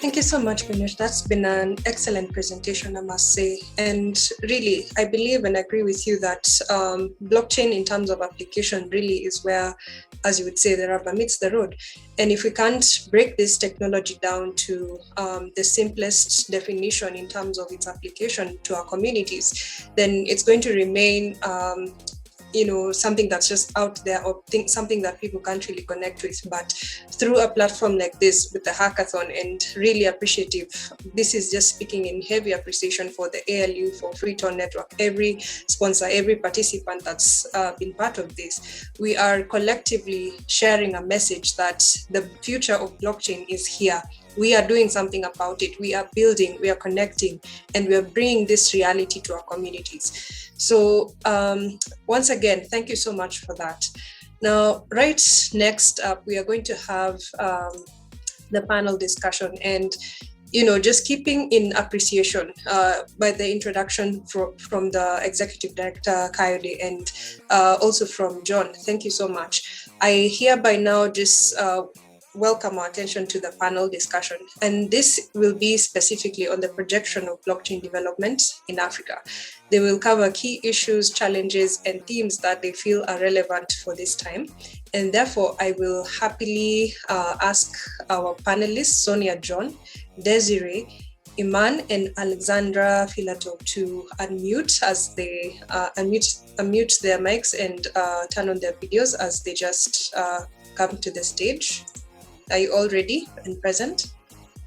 Thank you so much, Ganesh. That's been an excellent presentation, I must say. And really, I believe and agree with you that blockchain in terms of application really is where, as you would say, the rubber meets the road. And if we can't break this technology down to the simplest definition in terms of its application to our communities, then it's going to remain something that's just out there, or something that people can't really connect with. But through a platform like this with the hackathon, and really appreciative, this is just speaking in heavy appreciation for the ALU, for Freeton Network, every sponsor, every participant that's been part of this. We are collectively sharing a message that the future of blockchain is here. We are doing something about it. We are building, we are connecting, and we are bringing this reality to our communities. So once again, thank you so much for that. Now, right next up, we are going to have the panel discussion, and just keeping in appreciation by the introduction from the Executive Director, Coyote, and also from John. Thank you so much. I hereby now just welcome our attention to the panel discussion. And this will be specifically on the projection of blockchain development in Africa. They will cover key issues, challenges, and themes that they feel are relevant for this time. And therefore, I will happily ask our panelists, Sonia Jones, Desiree, Iman, and Alexandra Filatov, to unmute as they unmute their mics and turn on their videos as they just come to the stage. Are you all ready and present?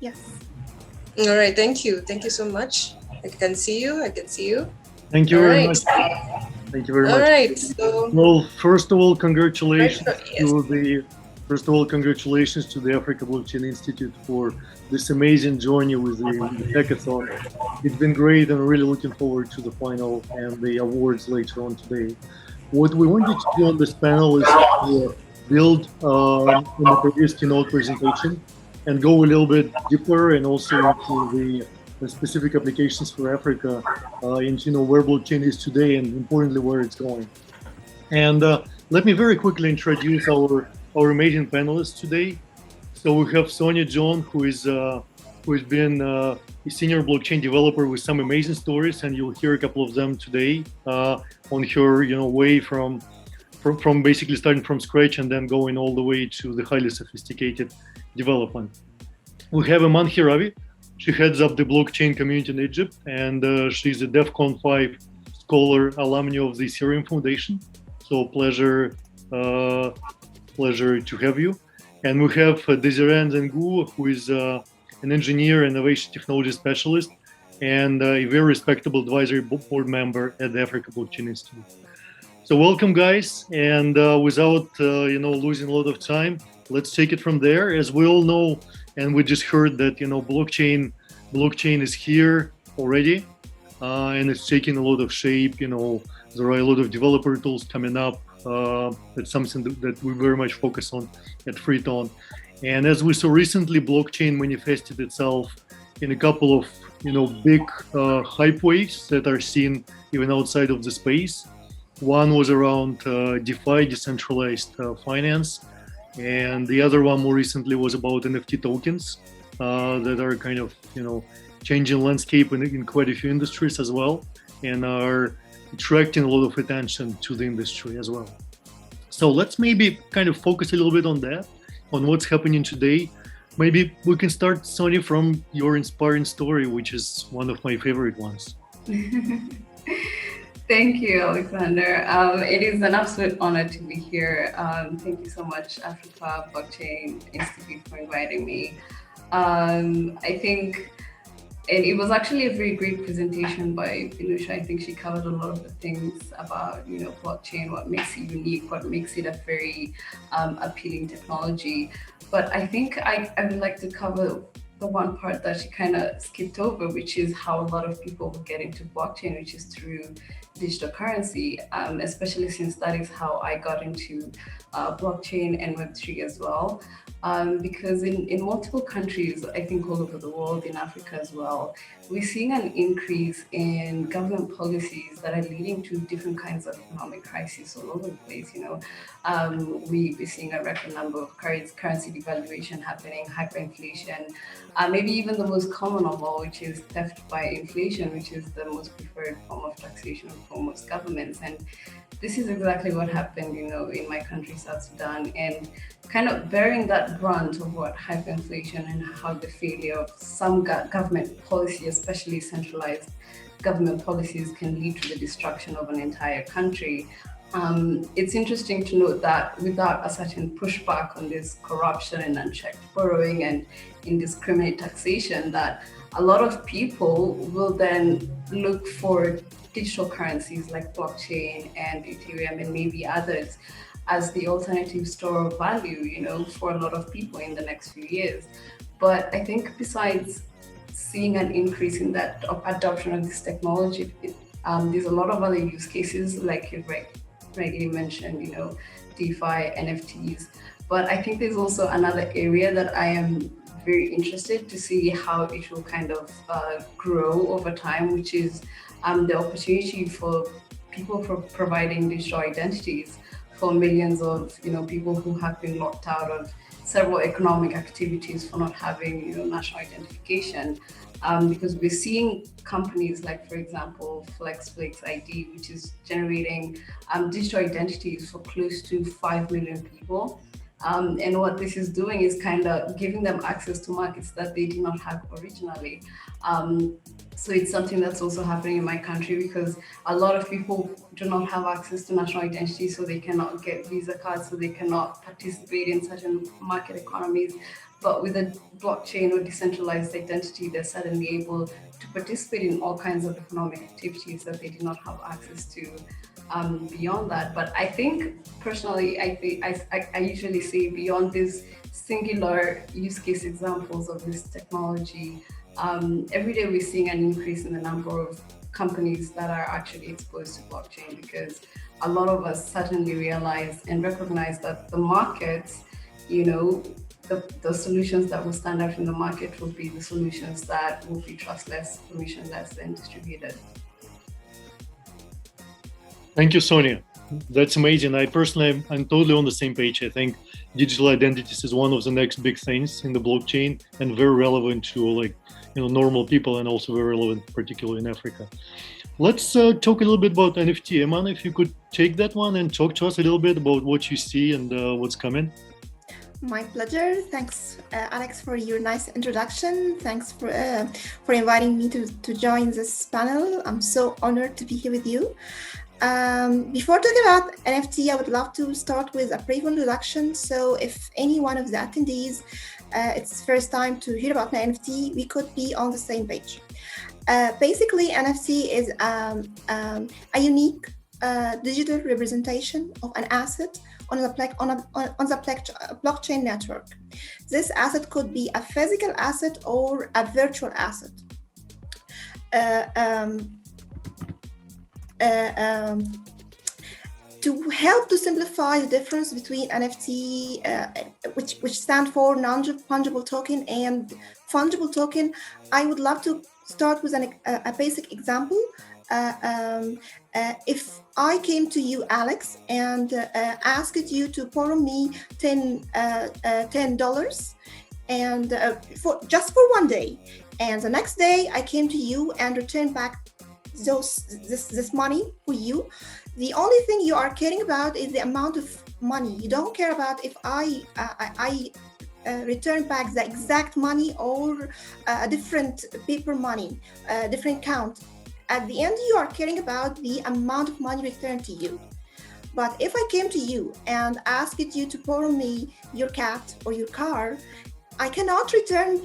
Yes. All right, thank you. Thank you so much. I can see you. Thank you very much. Thank you very much. All right. So, well, first of all, congratulations to the Africa Blockchain Institute for this amazing journey with the hackathon. It's been great, and really looking forward to the final and the awards later on today. What we wanted to do on this panel is to build on the previous keynote presentation and go a little bit deeper, and also into the specific applications for Africa, into where blockchain is today, and importantly where it's going. And let me very quickly introduce our amazing panelists today. So we have Sonia Jones, who has been a senior blockchain developer with some amazing stories, and you'll hear a couple of them today on her way from basically starting from scratch and then going all the way to the highly sophisticated development. We have Iman Hiravi. She heads up the blockchain community in Egypt, and she's a DEFCON 5 scholar, alumni of the Ethereum Foundation. So pleasure to have you. And we have Desiree Nzengu, who is an engineer, innovation technology specialist, and a very respectable advisory board member at the Africa Blockchain Institute. So welcome, guys, and without losing a lot of time, let's take it from there. As we all know, and we just heard that blockchain is here already, and it's taking a lot of shape. There are a lot of developer tools coming up. That's something that we very much focus on at Freeton. And as we saw recently, blockchain manifested itself in a couple of big hype waves that are seen even outside of the space. One was around DeFi, decentralized finance, and the other one more recently was about NFT tokens that are kind of changing landscape in quite a few industries as well, and are attracting a lot of attention to the industry as well. So let's maybe kind of focus a little bit on that, on what's happening today. Maybe we can start, Sonia, from your inspiring story, which is one of my favorite ones. Thank you, Alexander. It is an absolute honor to be here. Thank you so much, Africa Blockchain Institute, for inviting me. I think it was actually a very great presentation by Binusha. I think she covered a lot of the things about blockchain, what makes it unique, what makes it a very appealing technology. But I think I would like to cover the one part that she kind of skipped over, which is how a lot of people get into blockchain, which is through digital currency, especially since that is how I got into blockchain and Web3 as well. Because in multiple countries, I think all over the world, in Africa as well, we're seeing an increase in government policies that are leading to different kinds of economic crises all over the place. We're seeing a record number of currency devaluation happening, hyperinflation, maybe even the most common of all, which is theft by inflation, which is the most preferred form of taxation for most governments. And this is exactly what happened, in my country, South Sudan, and kind of bearing that brunt of what hyperinflation and how the failure of some government policy, especially centralized government policies, can lead to the destruction of an entire country. It's interesting to note that without a certain pushback on this corruption and unchecked borrowing and indiscriminate taxation, that a lot of people will then look for digital currencies like blockchain and Ethereum and maybe others as the alternative store of value, for a lot of people in the next few years. But I think besides seeing an increase in that adoption of this technology, there's a lot of other use cases, like you rightly mentioned, DeFi, NFTs. But I think there's also another area that I am very interested to see how it will kind of grow over time, which is the opportunity for people for providing digital identities for millions of people who have been locked out of several economic activities for not having national identification. Because we're seeing companies like, for example, Flexflix ID, which is generating digital identities for close to 5 million people. And what this is doing is kind of giving them access to markets that they did not have originally. So it's something that's also happening in my country, because a lot of people do not have access to national identity, so they cannot get Visa cards, so they cannot participate in certain market economies. But with a blockchain or decentralized identity, they're suddenly able to participate in all kinds of economic activities that they did not have access to beyond that. But I think personally, I usually say beyond these singular use case examples of this technology, every day we're seeing an increase in the number of companies that are actually exposed to blockchain, because a lot of us certainly realize and recognize that the markets, the solutions that will stand out in the market will be the solutions that will be trustless, permissionless, and distributed. Thank you, Sonia. That's amazing. I'm totally on the same page. I think digital identities is one of the next big things in the blockchain, and very relevant to normal people, and also very relevant, particularly in Africa. Let's talk a little bit about NFT. Iman, if you could take that one and talk to us a little bit about what you see and what's coming. My pleasure. Thanks, Alex, for your nice introduction. Thanks for inviting me to join this panel. I'm so honored to be here with you. Before talking about NFT, I would love to start with a brief introduction. So if any one of the attendees, it's first time to hear about an NFT, we could be on the same page. Basically, NFT is a unique digital representation of an asset on the blockchain network. This asset could be a physical asset or a virtual asset. To help to simplify the difference between NFT, which stand for non-fungible token, and fungible token, I would love to start with a basic example. If I came to you, Alex, and asked you to borrow me $10 and just for one day, and the next day I came to you and returned back this money for you, the only thing you are caring about is the amount of money. You don't care about if I return back the exact money or a different paper money, different count. At the end, you are caring about the amount of money returned to you. But if I came to you and asked you to borrow me your cat or your car, I cannot return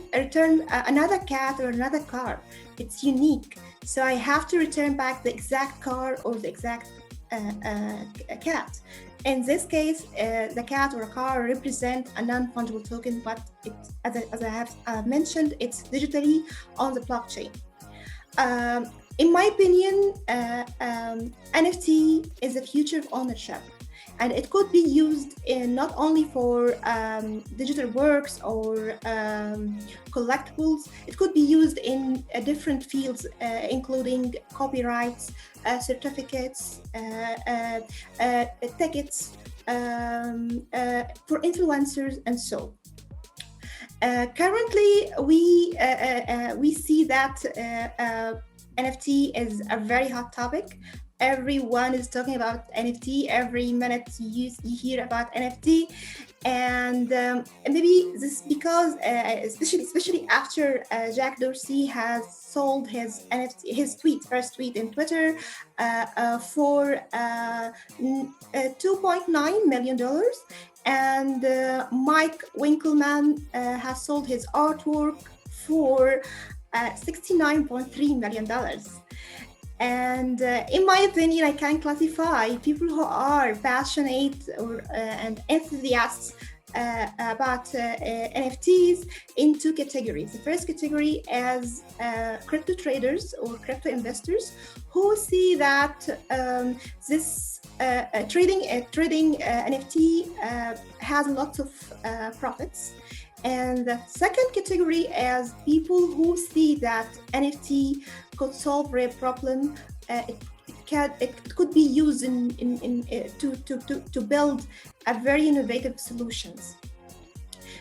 another cat or another car. It's unique. So I have to return back the exact car or the exact cat. In this case, the cat or a car represent a non-fungible token, but as I have mentioned, it's digitally on the blockchain. in my opinion, NFT is the future of ownership. And it could be used in not only for digital works or collectibles. It could be used in different fields, including copyrights, certificates, tickets for influencers, and so. Currently, we see that NFT is a very hot topic. Everyone is talking about NFT. Every minute you hear about NFT, and maybe this because especially after Jack Dorsey has sold his NFT, his first tweet in Twitter for $2.9 million, and Mike Winkleman has sold his artwork for $69.3 million. And in my opinion, I can classify people who are passionate and enthusiasts about NFTs in two categories. The first category is crypto traders or crypto investors who see that this trading NFT has lots of profits. And the second category is people who see that NFT could solve a problem. It could be used to build a very innovative solutions,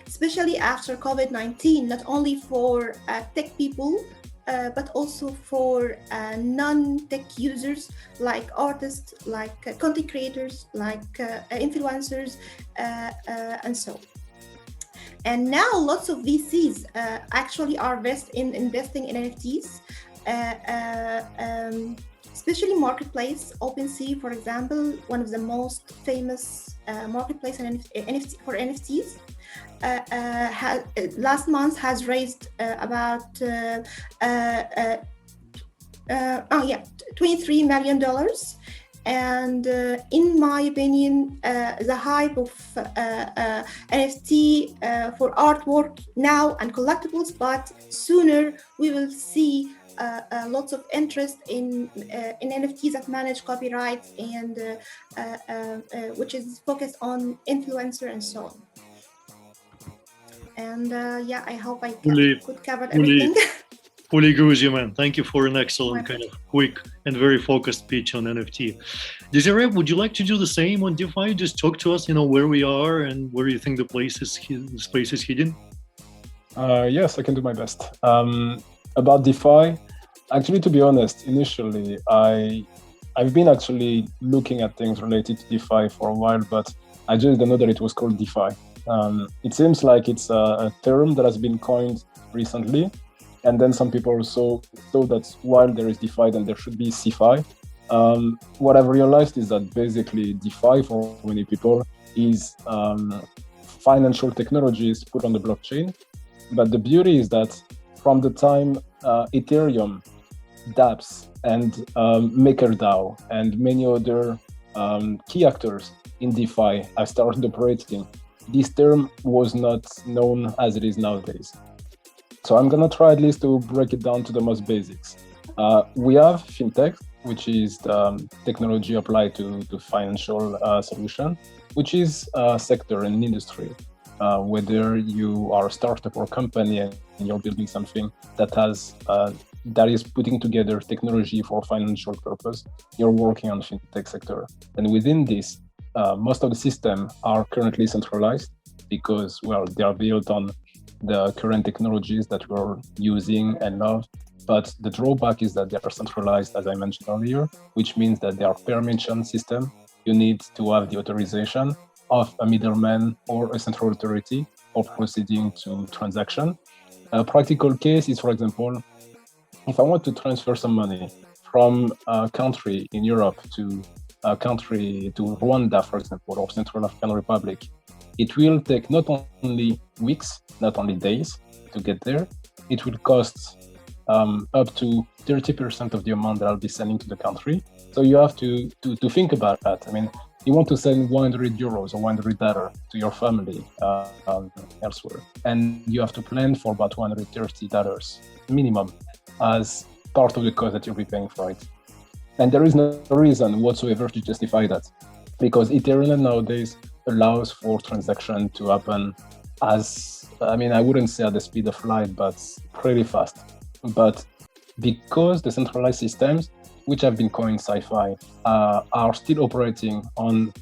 especially after COVID-19, not only for tech people, but also for non-tech users like artists, like content creators, like influencers, and so. And now lots of VCs actually are investing in NFTs, especially marketplace. OpenSea, for example, one of the most famous marketplace for NFTs, last month has raised about $23 million. And in my opinion, the hype of NFT for artwork now and collectibles, but sooner we will see lots of interest in NFTs that manage copyrights and which is focused on influencer and so on. And I hope I could cover everything. Fully agree with you, man. Thank you for an excellent kind of quick and very focused pitch on NFT. Desiree, would you like to do the same on DeFi? Just talk to us, where we are and where you think the space is hidden. Yes, I can do my best. About DeFi, actually, to be honest, initially, I've been actually looking at things related to DeFi for a while, but I just didn't know that it was called DeFi. It seems like it's a term that has been coined recently. And then some people also thought that while there is DeFi, then there should be CeFi. What I've realized is that basically DeFi for many people is financial technologies put on the blockchain. But the beauty is that from the time Ethereum, dApps, and MakerDAO, and many other key actors in DeFi have started operating, this term was not known as it is nowadays. So I'm going to try at least to break it down to the most basics. We have fintech, which is technology applied to financial solution, which is a sector and an industry. Whether you are a startup or company and you're building something that is putting together technology for financial purpose, you're working on the fintech sector. And within this, most of the systems are currently centralized because, they are built on the current technologies that we're using and love. But the drawback is that they are centralized, as I mentioned earlier, which means that they are permission system. You need to have the authorization of a middleman or a central authority of proceeding to transaction. A practical case is, for example, if I want to transfer some money from a country in Europe to a country to Rwanda, for example, or Central African Republic, it will take not only weeks, not only days to get there. It will cost up to 30% of the amount that I'll be sending to the country. So you have to think about that. I mean, you want to send 100 euros or $100 to your family elsewhere, and you have to plan for about $130 minimum as part of the cost that you'll be paying for it. And there is no reason whatsoever to justify that, because Ethereum nowadays allows for transaction to happen I wouldn't say at the speed of light, but pretty fast. But because the centralized systems, which have been coined sci-fi, are still operating on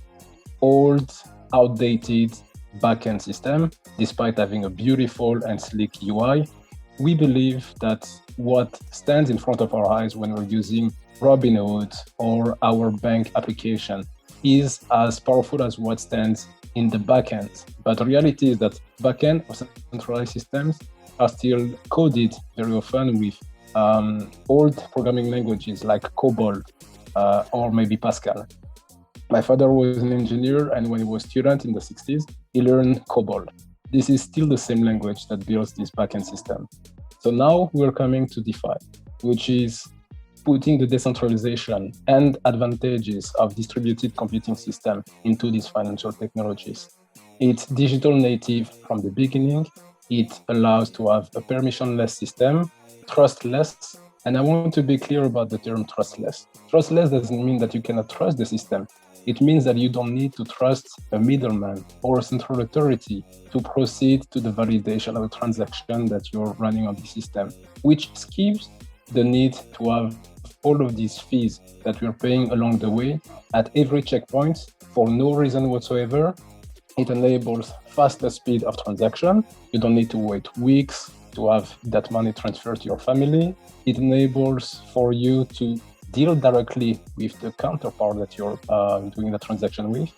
old, outdated backend system, despite having a beautiful and sleek UI, we believe that what stands in front of our eyes when we're using Robinhood or our bank application is as powerful as what stands in the backend. But the reality is that backend or centralized systems are still coded very often with old programming languages like COBOL or maybe Pascal. My father was an engineer, and when he was a student in the 60s, he learned COBOL. This is still the same language that builds this backend system. So now we're coming to DeFi, which is putting the decentralization and advantages of distributed computing system into these financial technologies. It's digital native from the beginning. It allows to have a permissionless system, trustless. And I want to be clear about the term trustless. Trustless doesn't mean that you cannot trust the system. It means that you don't need to trust a middleman or a central authority to proceed to the validation of a transaction that you're running on the system, which skips the need to have all of these fees that we're paying along the way at every checkpoint for no reason whatsoever. It enables faster speed of transaction. You don't need to wait weeks to have that money transferred to your family. It enables for you to deal directly with the counterpart that you're doing the transaction with.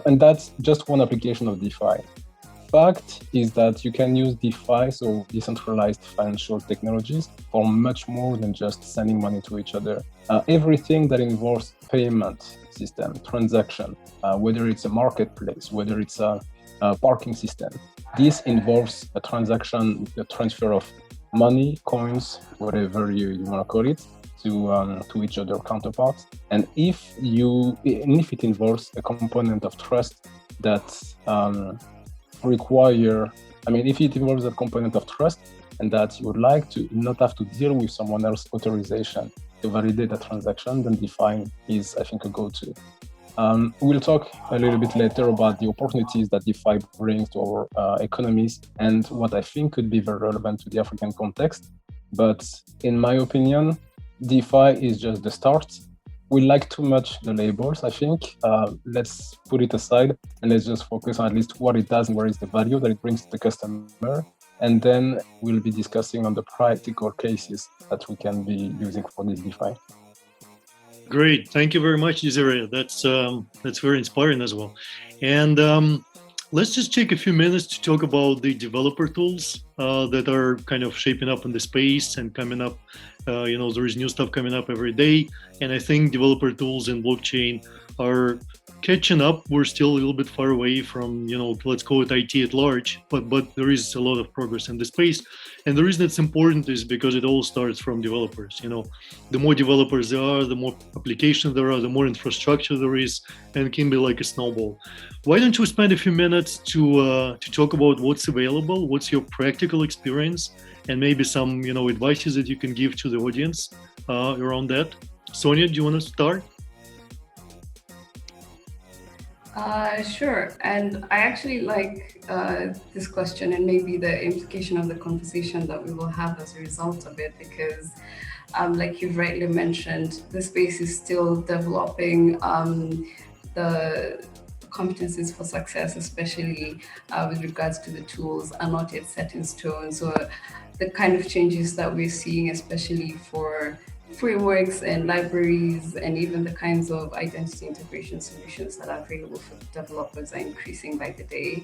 And that's just one application of DeFi. Fact is that you can use DeFi, so decentralized financial technologies, for much more than just sending money to each other. Everything that involves payment system, transaction, whether it's a marketplace, whether it's a parking system, this involves a transaction, a transfer of money, coins, whatever you want to call it, to each other counterparts. And if it involves a component of trust that if it involves a component of trust and that you would like to not have to deal with someone else's authorization to validate the transaction, then DeFi is, I think, a go-to. We'll talk a little bit later about the opportunities that DeFi brings to our economies and what I think could be very relevant to the African context. But in my opinion, DeFi is just the start. We like too much the labels, I think. Let's put it aside and let's just focus on at least what it does and where is the value that it brings to the customer. And then we'll be discussing on the practical cases that we can be using for this DeFi. Great, thank you very much, Desiree. That's very inspiring as well. And let's just take a few minutes to talk about the developer tools that are kind of shaping up in the space and coming up. There is new stuff coming up every day, and I think developer tools in blockchain are catching up. We're still a little bit far away from, let's call it IT at large, but there is a lot of progress in the space. And the reason it's important is because it all starts from developers. The more developers there are, the more applications there are, the more infrastructure there is, and it can be like a snowball. Why don't you spend a few minutes to talk about what's available, what's your practical experience, and maybe some advices that you can give to the audience around that. Sonia, do you want to start? Sure. And I actually like this question and maybe the implication of the conversation that we will have as a result of it, because like you've rightly mentioned, the space is still developing. The competencies for success, especially with regards to the tools, are not yet set in stone. So the kind of changes that we're seeing, especially for frameworks and libraries, and even the kinds of identity integration solutions that are available for developers, are increasing by the day.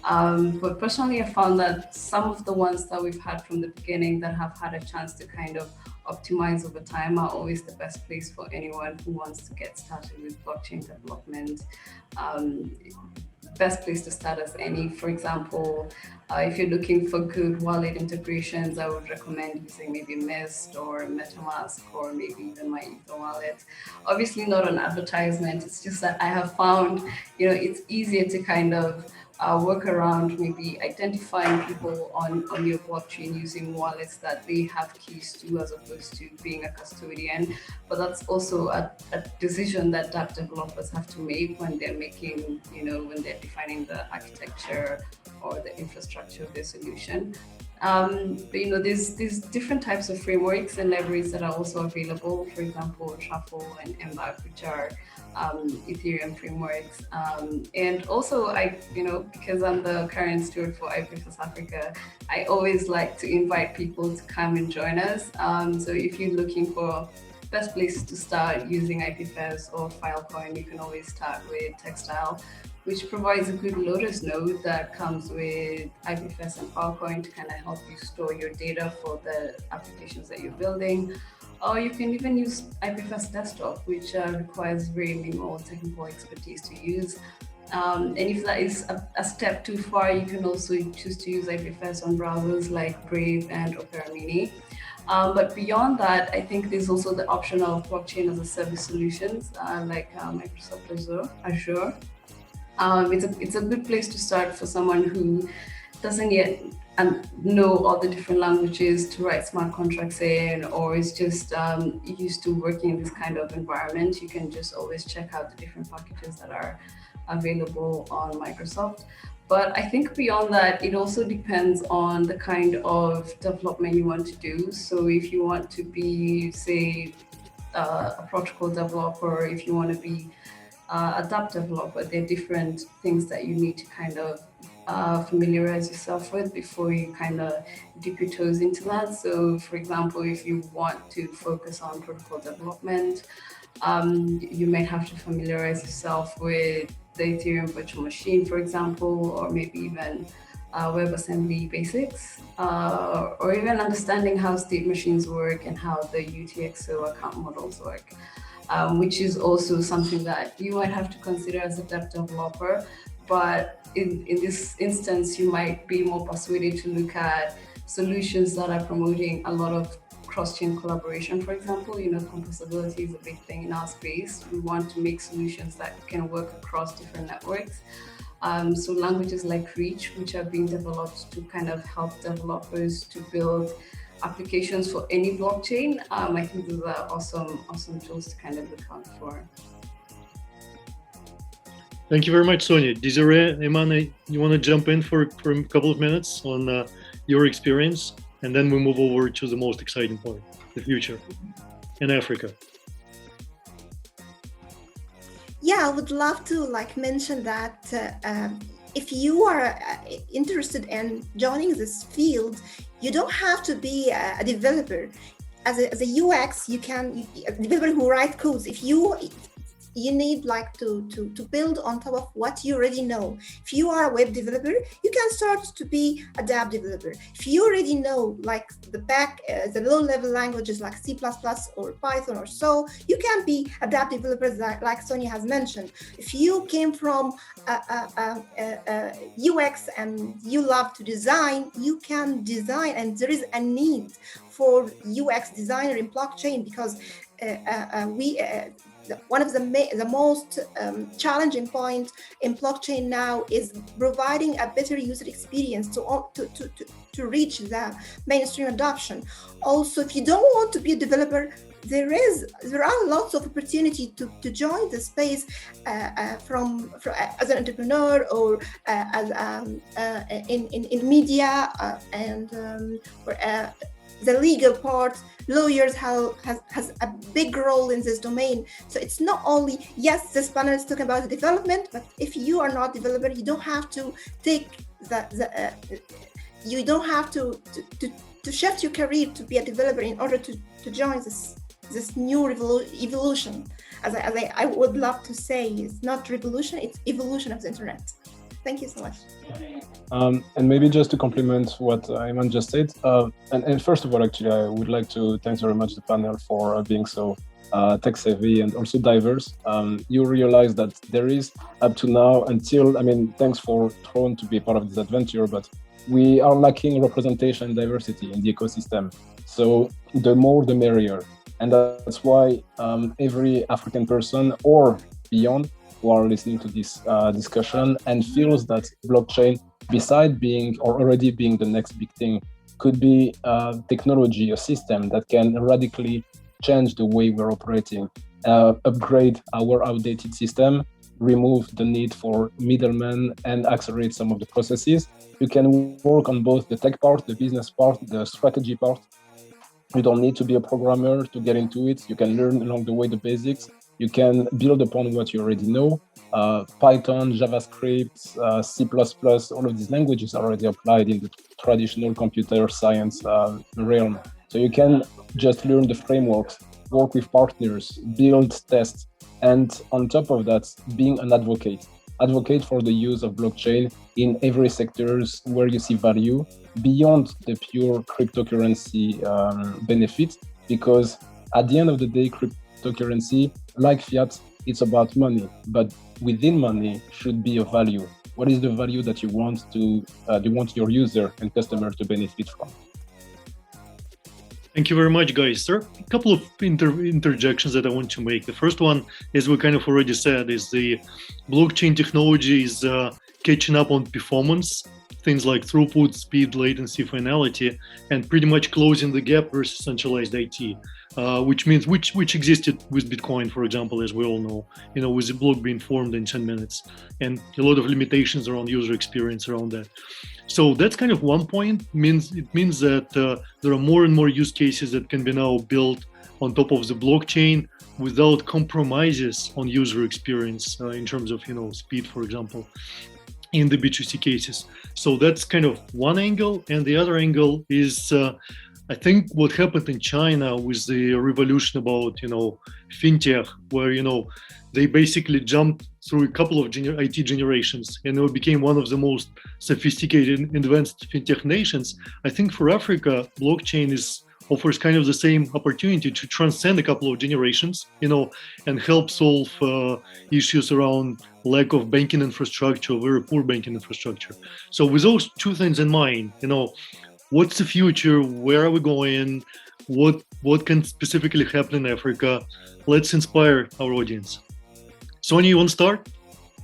But personally, I found that some of the ones that we've had from the beginning that have had a chance to kind of optimize over time are always the best place for anyone who wants to get started with blockchain development. Best place to start as any. For example, if you're looking for good wallet integrations, I would recommend using maybe Mist or MetaMask or maybe even my Ether wallet. Obviously not an advertisement, it's just that I have found, it's easier to kind of work around maybe identifying people on your blockchain using wallets that they have keys to, as opposed to being a custodian. But that's also a decision that app developers have to make when they're making, when they're defining the architecture or the infrastructure of their solution. But there's different types of frameworks and libraries that are also available. For example, Truffle and Embark, which are Ethereum frameworks. And also, because I'm the current steward for Ipfs Africa, I always like to invite people to come and join us. So if you're looking for best place to start using Ipfs or Filecoin, you can always start with Textile, which provides a good Lotus node that comes with Ipfs and Filecoin to kind of help you store your data for the applications that you're building. Or you can even use Ipfs Desktop, which requires very minimal technical expertise to use. And if that is a step too far, you can also choose to use Ipfs on browsers like Brave and Opera Mini. But beyond that, I think there's also the option of blockchain as a service solutions like Microsoft Azure. It's a good place to start for someone who doesn't yet know all the different languages to write smart contracts in, or is just used to working in this kind of environment. You can just always check out the different packages that are available on Microsoft. But I think beyond that, it also depends on the kind of development you want to do. So if you want to be, say, a protocol developer, if you want to be a dApp developer, there are different things that you need to kind of familiarize yourself with before you kind of dip your toes into that. So for example, if you want to focus on protocol development, you might have to familiarize yourself with the Ethereum virtual machine, for example, or maybe even WebAssembly basics, or even understanding how state machines work and how the UTXO account models work, which is also something that you might have to consider as a dApp developer. But in this instance, you might be more persuaded to look at solutions that are promoting a lot of cross-chain collaboration, for example. Composability is a big thing in our space. We want to make solutions that can work across different networks. So languages like Reach, which are being developed to kind of help developers to build applications for any blockchain. I think those are awesome tools to kind of look out for. Thank you very much, Sonia. Desiree, Imane, you want to jump in for a couple of minutes on your experience, and then we move over to the most exciting part, the future in Africa. Yeah, I would love to mention that if you are interested in joining this field, you don't have to be a developer. As a UX, a developer who writes codes. If you need to build on top of what you already know. If you are a web developer, you can start to be a dApp developer. If you already know the low-level languages like C++ or Python or so, you can be a dApp developer like Sonia has mentioned. If you came from UX and you love to design, you can design, and there is a need for UX designer in blockchain because one of the most challenging points in blockchain now is providing a better user experience to reach the mainstream adoption. Also, if you don't want to be a developer, there are lots of opportunity to join the space from as an entrepreneur or as in media and the legal part. Lawyers has a big role in this domain. So it's not only, yes, this panel is talking about the development, but if you are not a developer, you don't have to take you don't have to shift your career to be a developer in order to join this new evolution. As I would love to say, it's not revolution, it's evolution of the internet. Thank you so much. And maybe just to complement what Iman just said, and first of all, actually, I would like to thank very much the panel for being so tech savvy and also diverse. You realize that there is up to now thanks for Throne to be part of this adventure, but we are lacking representation and diversity in the ecosystem. So the more, the merrier. And that's why every African person or beyond who are listening to this discussion and feels that blockchain, beside being or already being the next big thing, could be technology, a system that can radically change the way we're operating, upgrade our outdated system, remove the need for middlemen, and accelerate some of the processes. You can work on both the tech part, the business part, the strategy part. You don't need to be a programmer to get into it. You can learn along the way the basics. You can build upon what you already know. Python, JavaScript, C++, all of these languages are already applied in the traditional computer science realm. So you can just learn the frameworks, work with partners, build, test, and on top of that, being an advocate for the use of blockchain in every sectors where you see value beyond the pure cryptocurrency benefit, because at the end of the day, cryptocurrency, like fiat, it's about money, but within money should be a value. What is the value that you want your user and customer to benefit from? Thank you very much, guys. There are a couple of interjections that I want to make. The first one, as we kind of already said, is the blockchain technology is catching up on performance, things like throughput, speed, latency, finality, and pretty much closing the gap versus centralized IT, which existed with Bitcoin, for example, as we all know, with the block being formed in 10 minutes, and a lot of limitations around user experience around that. So that's kind of one point. It means that there are more and more use cases that can be now built on top of the blockchain without compromises on user experience in terms of speed, for example, in the B2C cases. So that's kind of one angle. And the other angle is I think what happened in China with the revolution about fintech, where they basically jumped through a couple of IT generations and it became one of the most sophisticated, advanced fintech nations. I think for Africa, blockchain offers kind of the same opportunity to transcend a couple of generations, and help solve issues around lack of banking infrastructure, very poor banking infrastructure. So with those two things in mind, what's the future? Where are we going? What can specifically happen in Africa? Let's inspire our audience. Sonia, you want to start?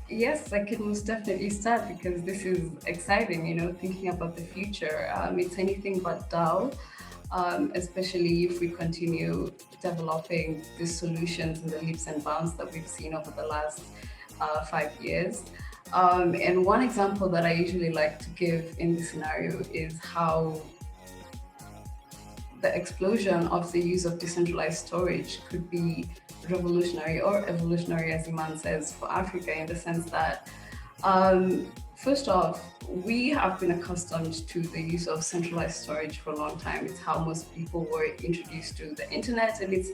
Yes, I can most definitely start because this is exciting, thinking about the future. It's anything but dull, especially if we continue developing the solutions and the leaps and bounds that we've seen over the last 5 years. And one example that I usually like to give in this scenario is how the explosion of the use of decentralized storage could be revolutionary or evolutionary, as Iman says, for Africa, in the sense that, first off, we have been accustomed to the use of centralized storage for a long time. It's how most people were introduced to the internet, and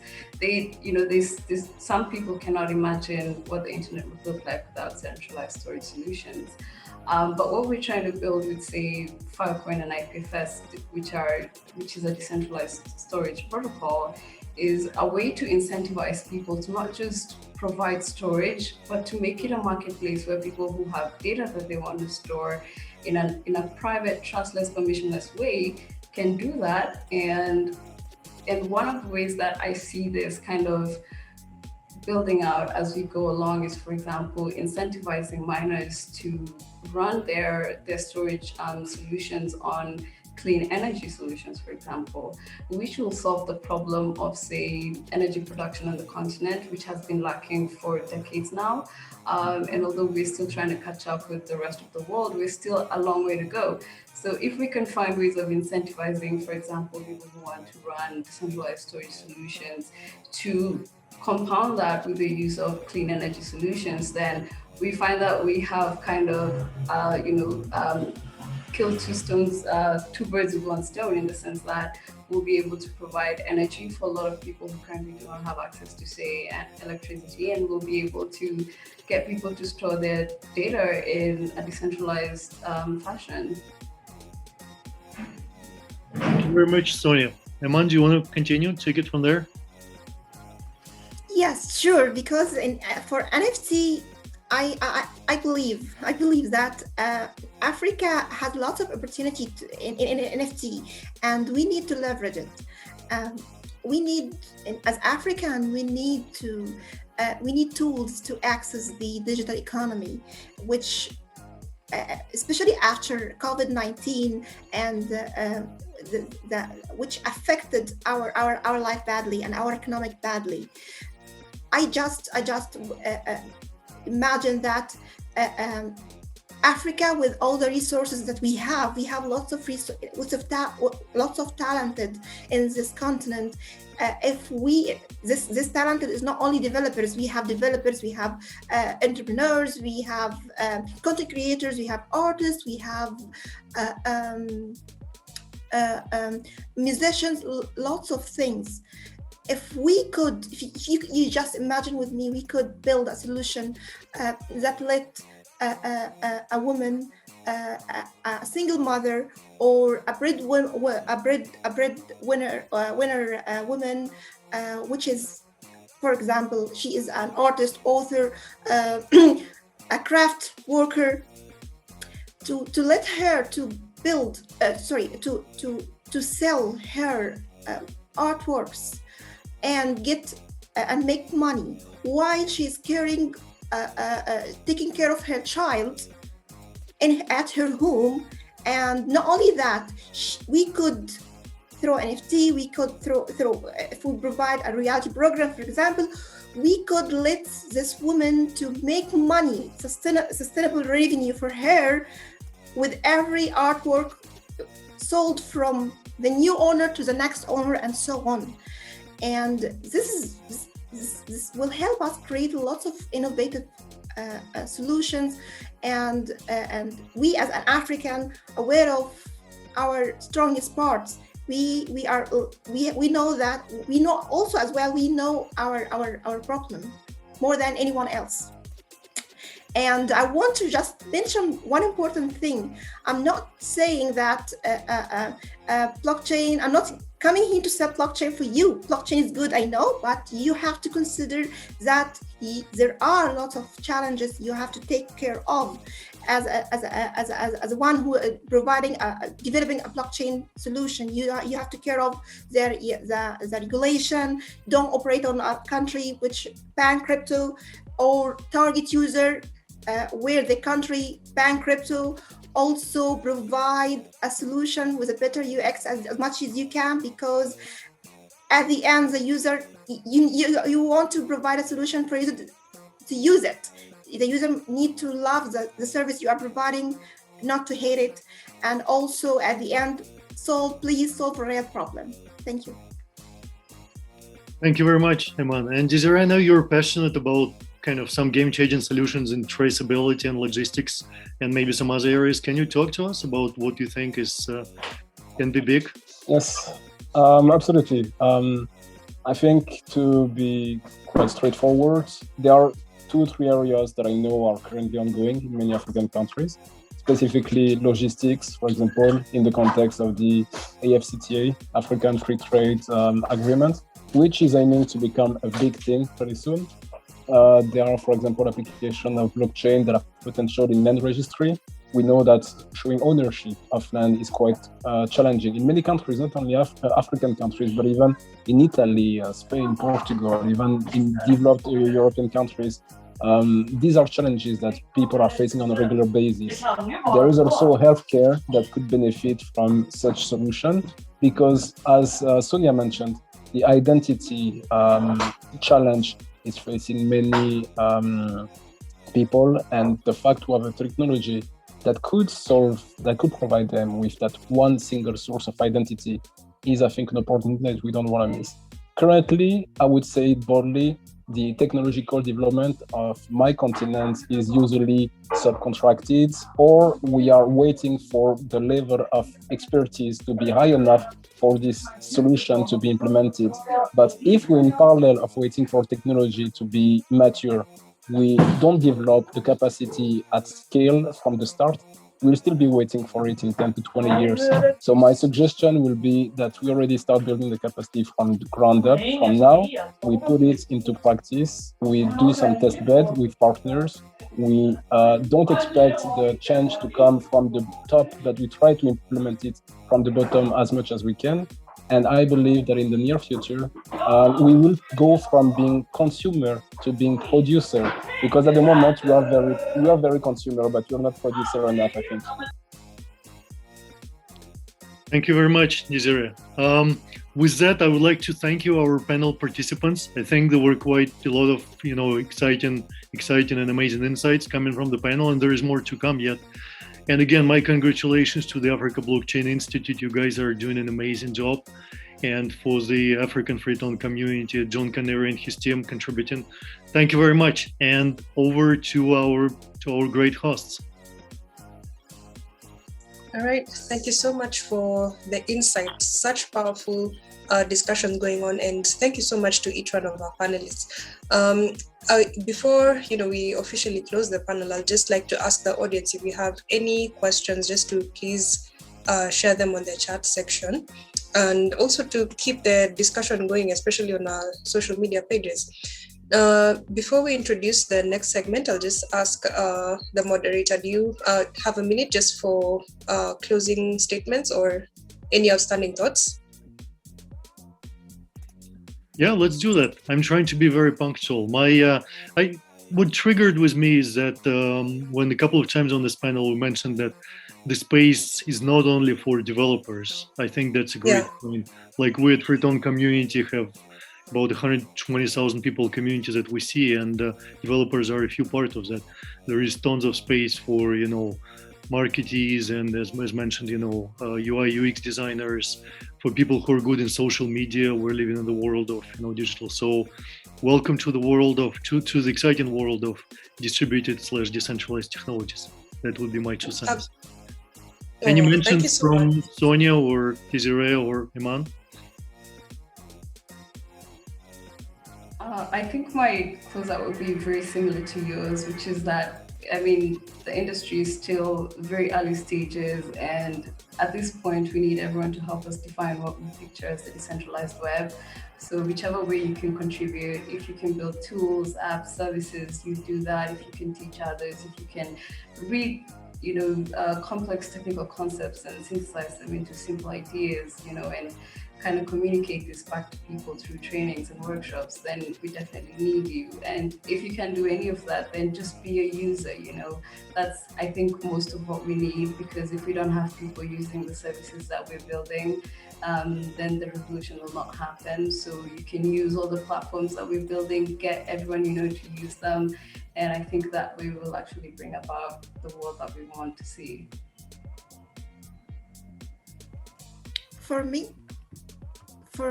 some people cannot imagine what the internet would look like without centralized storage solutions. But what we're trying to build with, say, Filecoin and Ipfs, which is a decentralized storage protocol, is a way to incentivize people to not just provide storage, but to make it a marketplace where people who have data that they want to store in a private, trustless, permissionless way can do that. And one of the ways that I see this kind of building out as we go along is, for example, incentivizing miners to run their storage solutions on clean energy solutions, for example, which will solve the problem of, say, energy production on the continent, which has been lacking for decades now. And although we're still trying to catch up with the rest of the world, we're still a long way to go. So if we can find ways of incentivizing, for example, people who want to run decentralized storage solutions to compound that with the use of clean energy solutions, then we find that we have kind of, kill two birds with one stone, in the sense that we'll be able to provide energy for a lot of people who currently do not have access to, say, electricity, and we'll be able to get people to store their data in a decentralized fashion. Thank you very much, Sonia. Iman, do you want to continue? Take it from there? Yes, sure. Because for NFT, I believe that Africa has lots of opportunity in NFT, and we need to leverage it. We need, as African, we need to we need tools to access the digital economy, which especially after COVID-19 and which affected our life badly and our economic badly. I just imagine that Africa, with all the resources that we have lots of talented in this continent. If this talented is not only developers, we have entrepreneurs, we have content creators, we have artists, we have musicians, lots of things. If you just imagine with me, we could build a solution that let a woman, a single mother, or a breadwinner woman, which is, for example, she is an artist, author, a craft worker, to let her to build, to sell her artworks and get and make money while she's taking care of her child at her home. And not only that, we could throw NFT, we could throw if we provide a reality program, for example, we could let this woman to make money, sustainable revenue for her with every artwork sold from the new owner to the next owner and so on. And this will help us create lots of innovative solutions, and we as an African, aware of our strongest parts, we know that we know also as well, we know our problem more than anyone else. And I want to just mention one important thing. I'm not saying that blockchain, I'm not coming here to sell blockchain for you. Blockchain is good, I know, but you have to consider that there are lots of challenges you have to take care of as one who is developing a blockchain solution. You have to care of the regulation. Don't operate on a country which ban crypto or target user where the country ban crypto. Also provide a solution with a better UX as much as you can, because at the end, the user, you want to provide a solution for you to use it. The user need to love the service you are providing, not to hate it. And also at the end, please solve a real problem. Thank you. Thank you very much, Iman. And Desiree, I know you're passionate about kind of some game-changing solutions in traceability and logistics, and maybe some other areas. Can you talk to us about what you think can be big? Yes, absolutely. I think, to be quite straightforward, there are 2-3 areas that I know are currently ongoing in many African countries, specifically logistics, for example, in the context of the AfCFTA, African Free Trade Agreement, which is aiming to become a big thing very soon. There are, for example, applications of blockchain that have potential in land registry. We know that showing ownership of land is quite challenging in many countries, not only African countries, but even in Italy, Spain, Portugal, even in developed European countries. These are challenges that people are facing on a regular basis. There is also healthcare that could benefit from such solution, because as Sonia mentioned, the identity challenge is facing many people, and the fact we have a technology that could provide them with that one single source of identity is, I think, an opportunity we don't want to miss. Currently, I would say boldly, the technological development of my continent is usually subcontracted, or we are waiting for the level of expertise to be high enough for this solution to be implemented. But if we're in parallel of waiting for technology to be mature, we don't develop the capacity at scale from the start, we'll still be waiting for it in 10 to 20 years. So my suggestion will be that we already start building the capacity from the ground up. From now, we put it into practice. We do some test bed with partners. We don't expect the change to come from the top, but we try to implement it from the bottom as much as we can. And I believe that in the near future, we will go from being consumer to being producer, because at the moment we are very consumer, but we're not producer enough, I think. Thank you very much, Desiree. With that, I would like to thank you, our panel participants. I think there were quite a lot of, exciting and amazing insights coming from the panel, and there is more to come yet. And again, my congratulations to the Africa Blockchain Institute. You guys are doing an amazing job. And for the African Freetown community, John Canary and his team contributing. Thank you very much. And over to our great hosts. All right. Thank you so much for the insights. Such powerful discussion going on. And thank you so much to each one of our panelists. Before we officially close the panel, I'd just like to ask the audience if you have any questions, just to please share them on the chat section, and also to keep the discussion going, especially on our social media pages. Before we introduce the next segment, I'll just ask the moderator, do you have a minute just for closing statements or any outstanding thoughts? Yeah, let's do that. I'm trying to be very punctual. What triggered with me is that when a couple of times on this panel we mentioned that the space is not only for developers. I think that's a great point. Like we at Freetown community have about 120,000 people community that we see, and developers are a few part of that. There is tons of space for marketeers and, as mentioned, UI UX designers, for people who are good in social media. We're living in the world of digital. So welcome to the world to the exciting world of distributed/decentralized technologies. That would be my 2 cents. Any mentions from Sonia or Desiree or Iman? I think my closeout would be very similar to yours, which is that, the industry is still very early stages, and at this point, we need everyone to help us define what we picture as the decentralized web. So whichever way you can contribute, if you can build tools, apps, services, you do that. If you can teach others, if you can read complex technical concepts and synthesize them into simple ideas, and kind of communicate this back to people through trainings and workshops, then we definitely need you. And if you can do any of that, then just be a user, That's, I think, most of what we need, because if we don't have people using the services that we're building, then the revolution will not happen. So you can use all the platforms that we're building, get everyone to use them. And I think that we will actually bring about the world that we want to see. For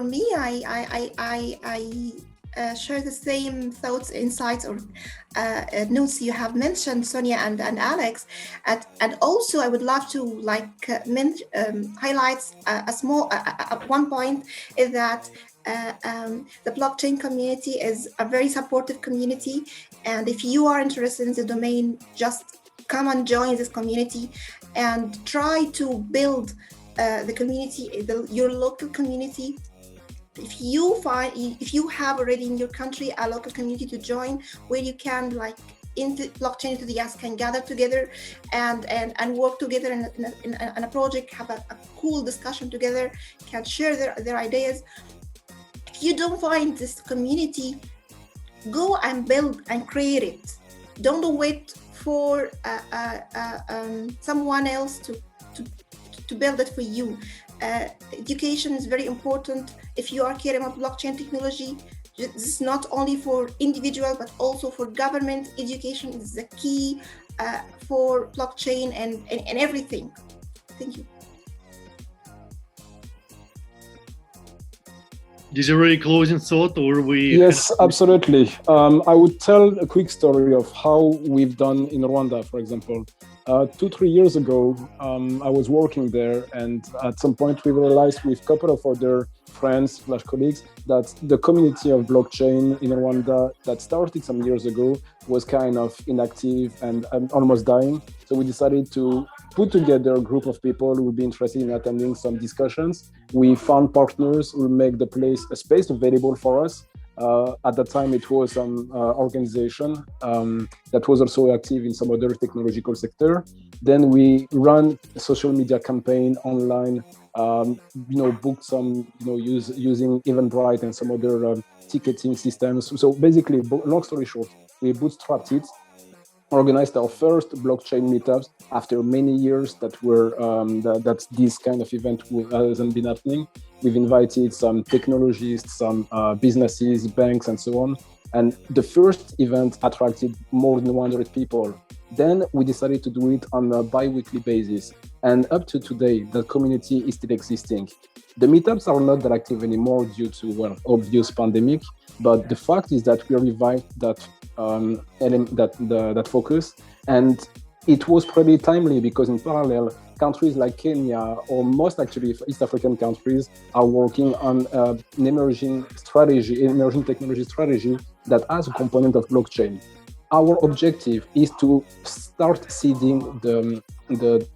me, I share the same thoughts, insights, or notes you have mentioned, Sonia and Alex. And also, I would love to highlight one point, is that the blockchain community is a very supportive community. And if you are interested in the domain, just come and join this community and try to build the community, your local community. If you have already in your country a local community to join, where you can, blockchain enthusiasts can gather together and work together in a project, have a cool discussion together, can share their ideas. If you don't find this community, go and build and create it. Don't wait for someone else to build it for you. Education is very important. If you are caring about blockchain technology, this is not only for individual, but also for government. Education is the key for blockchain and everything. Thank you. Desiree, closing thought, or we? Yes, absolutely. I would tell a quick story of how we've done in Rwanda, for example. 2-3 years ago, I was working there, and at some point we realized with a couple of other friends/colleagues that the community of blockchain in Rwanda that started some years ago was kind of inactive and almost dying. So we decided to put together a group of people who would be interested in attending some discussions. We found partners who make the place a space available for us. At that time, it was an organization that was also active in some other technological sector. Then we ran a social media campaign online, booked some, using Eventbrite and some other ticketing systems. So basically, long story short, we bootstrapped it, organized our first blockchain meetups after many years that were that this kind of event hasn't been happening. We've invited some technologists, some businesses, banks, and so on. And the first event attracted more than 100 people. Then we decided to do it on a bi-weekly basis. And up to today, the community is still existing. The meetups are not that active anymore due to, obvious pandemic. But the fact is that we revived that that focus, and it was pretty timely because in parallel, countries like Kenya or most actually East African countries are working on an emerging technology strategy that has a component of blockchain. Our objective is to start seeding the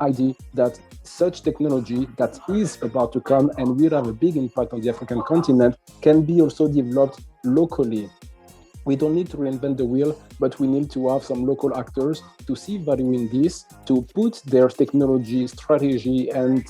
idea that such technology that is about to come and will have a big impact on the African continent can be also developed locally. We don't need to reinvent the wheel, but we need to have some local actors to see value in this, to put their technology, strategy, and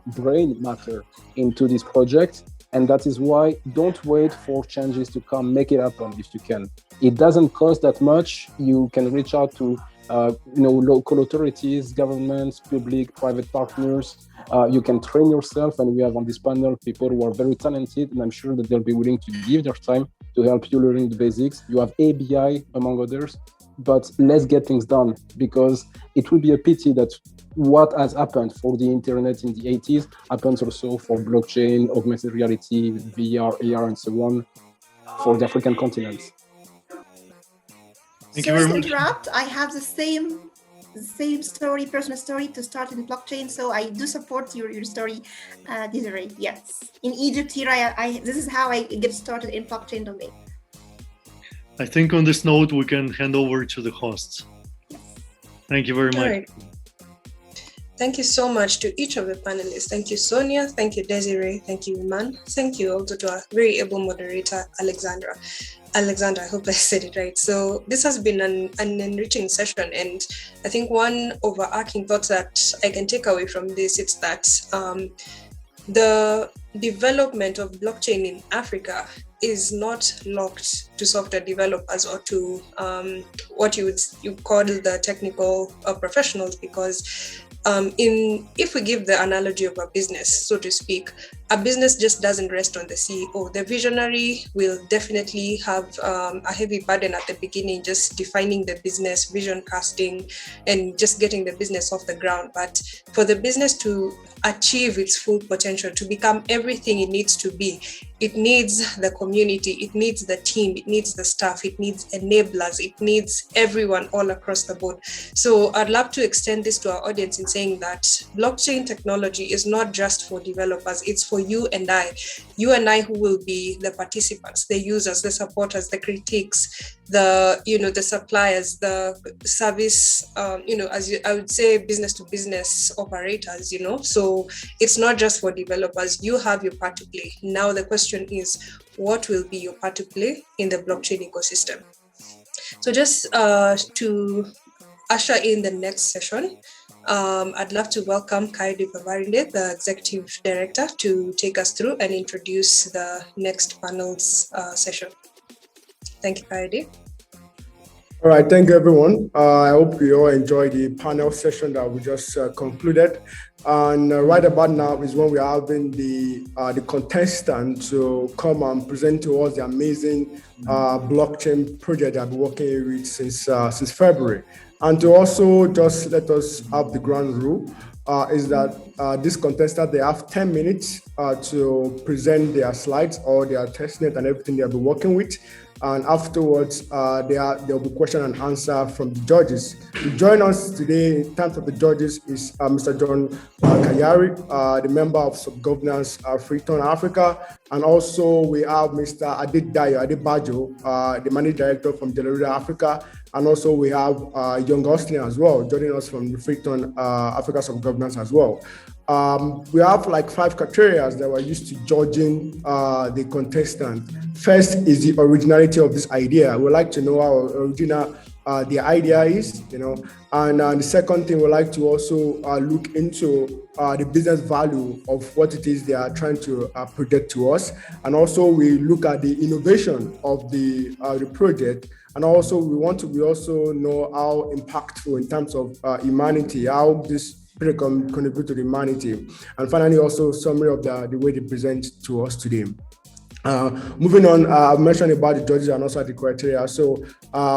brain matter into this project. And that is why don't wait for changes to come. Make it happen if you can. It doesn't cost that much. You can reach out to local authorities, governments, public, private partners. You can train yourself, and we have on this panel people who are very talented, and I'm sure that they'll be willing to give their time to help you learn the basics. You have ABI, among others, but let's get things done, because it would be a pity that what has happened for the internet in the 80s happens also for blockchain, augmented reality, VR, AR, and so on for the African continent. Thank you very much. Interrupt. I have the same story, personal story to start in blockchain. So I do support your story, Desiree. Yes, in Egypt here, this is how I get started in blockchain domain. I think on this note, we can hand over to the hosts. Yes. Thank you very much. All right. Thank you so much to each of the panelists. Thank you, Sonia. Thank you, Desiree. Thank you, Iman. Thank you also to our very able moderator, Alexandra, I hope I said it right. So this has been an enriching session. And I think one overarching thought that I can take away from this is that the development of blockchain in Africa is not locked to software developers or to what you call the technical professionals, because if we give the analogy of a business, so to speak, a business just doesn't rest on the CEO. The visionary will definitely have a heavy burden at the beginning, just defining the business, vision casting, and just getting the business off the ground. But for the business to achieve its full potential, to become everything it needs to be, it needs the community, it needs the team, it needs the staff, it needs enablers, it needs everyone all across the board. So I'd love to extend this to our audience in saying that blockchain technology is not just for developers, it's for you and I who will be the participants, the users, the supporters, the critics, the suppliers, the service, I would say business to business operators, so it's not just for developers. You have your part to play. Now the question is, what will be your part to play in the blockchain ecosystem? So just to usher in the next session, I'd love to welcome Kaidi Pavarinde, the Executive Director, to take us through and introduce the next panel's session. Thank you, Kaidi. All right, thank you, everyone. I hope you all enjoyed the panel session that we just concluded. And right about now is when we are having the contestants to come and present to us the amazing blockchain project I've been working with since February. And to also just let us have the ground rule is that this contestant, they have 10 minutes to present their slides or their testnet and everything they'll be working with. And afterwards, there'll be question and answer from the judges. To join us today in terms of the judges is Mr. John Kayari, the member of Sub-Governance Freetown Africa. And also we have Mr. Adedayo Adebajo, the managing director from Delarida Africa. and also we have Young Austin as well, joining us from the Freetown Africa of Governance as well. We have like 5 criteria that we're used to judging the contestant. First is the originality of this idea. We'd like to know how original the idea is, and the second thing we like to also look into the business value of what it is they are trying to project to us, and also we look at the innovation of the project, and also we also know how impactful in terms of humanity, how this project can contribute to humanity, and finally also summary of the way they present to us today. Moving on, I've mentioned about the judges and also the criteria. So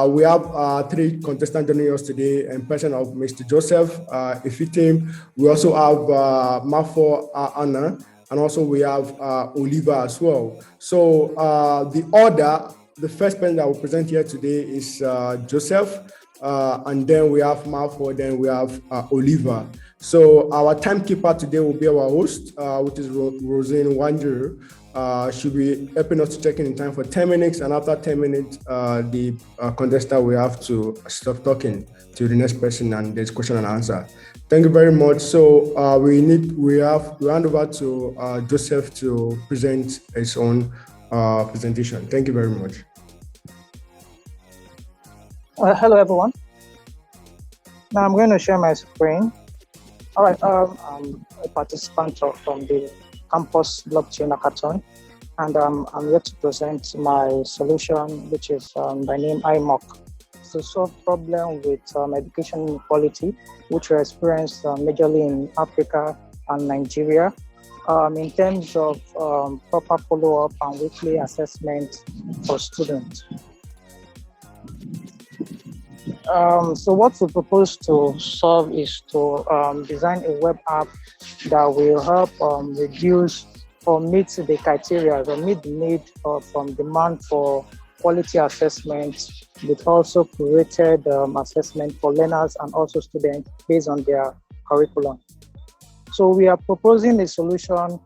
we have 3 contestants joining us today in person of Mr. Joseph Ifitim. We also have Mafo Anna, and also we have Oliver as well. So the order, the first person that will present here today is Joseph, and then we have Mafo, then we have Oliver. So our timekeeper today will be our host, which is Roseanne Wanderer. Should be helping us to check in time for 10 minutes, and after 10 minutes, the contestant will have to stop talking to the next person, and there's question and answer. Thank you very much. So we hand over to Joseph to present his own presentation. Thank you very much. Hello, everyone. Now I'm going to share my screen. All right, I'm a participant from the Campus Blockchain Hackathon, and I'm here to present my solution, which is by name IMOC, to solve problem with education inequality, which we experience majorly in Africa and Nigeria, in terms of proper follow-up and weekly assessment for students. So what we propose to solve is to design a web app that will help reduce or meet the criteria or meet the need from demand for quality assessment, with also curated assessment for learners and also students based on their curriculum. So we are proposing a solution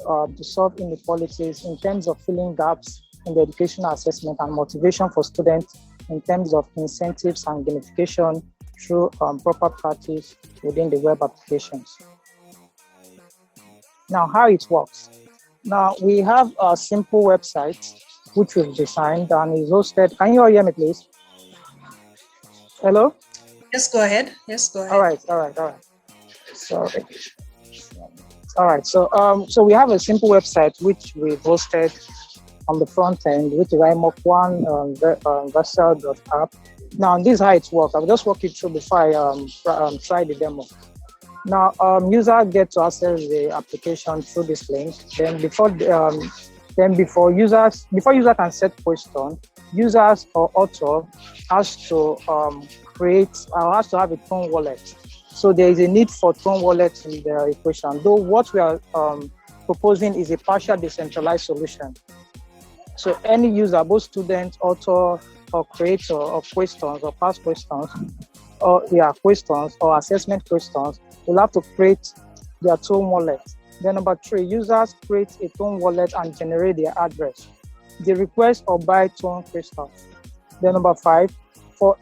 to solve inequalities in terms of filling gaps in the educational assessment and motivation for students in terms of incentives and gamification through proper practice within the web applications. Now, how it works. Now, we have a simple website which we've designed and is hosted. Can you all hear me, please? Hello? Yes, go ahead. Yes, go ahead. All right. Sorry. All right, so we have a simple website which we've hosted on the front end, which is IMOC1 Versal.app. Now, this is how it works. I'll just walk you through before I try the demo. Now, user get to access the application through this link. Then before user can set question, users or author has to has to have a Tron wallet. So there is a need for Tron wallet in the equation. Though what we are proposing is a partial decentralized solution. So any user, both student, author, or creator of questions or past questions, questions or assessment questions, will have to create their Tron wallet. Then number 3, users create a Tron wallet and generate their address. They request or buy Tron crystals. Then number 5, for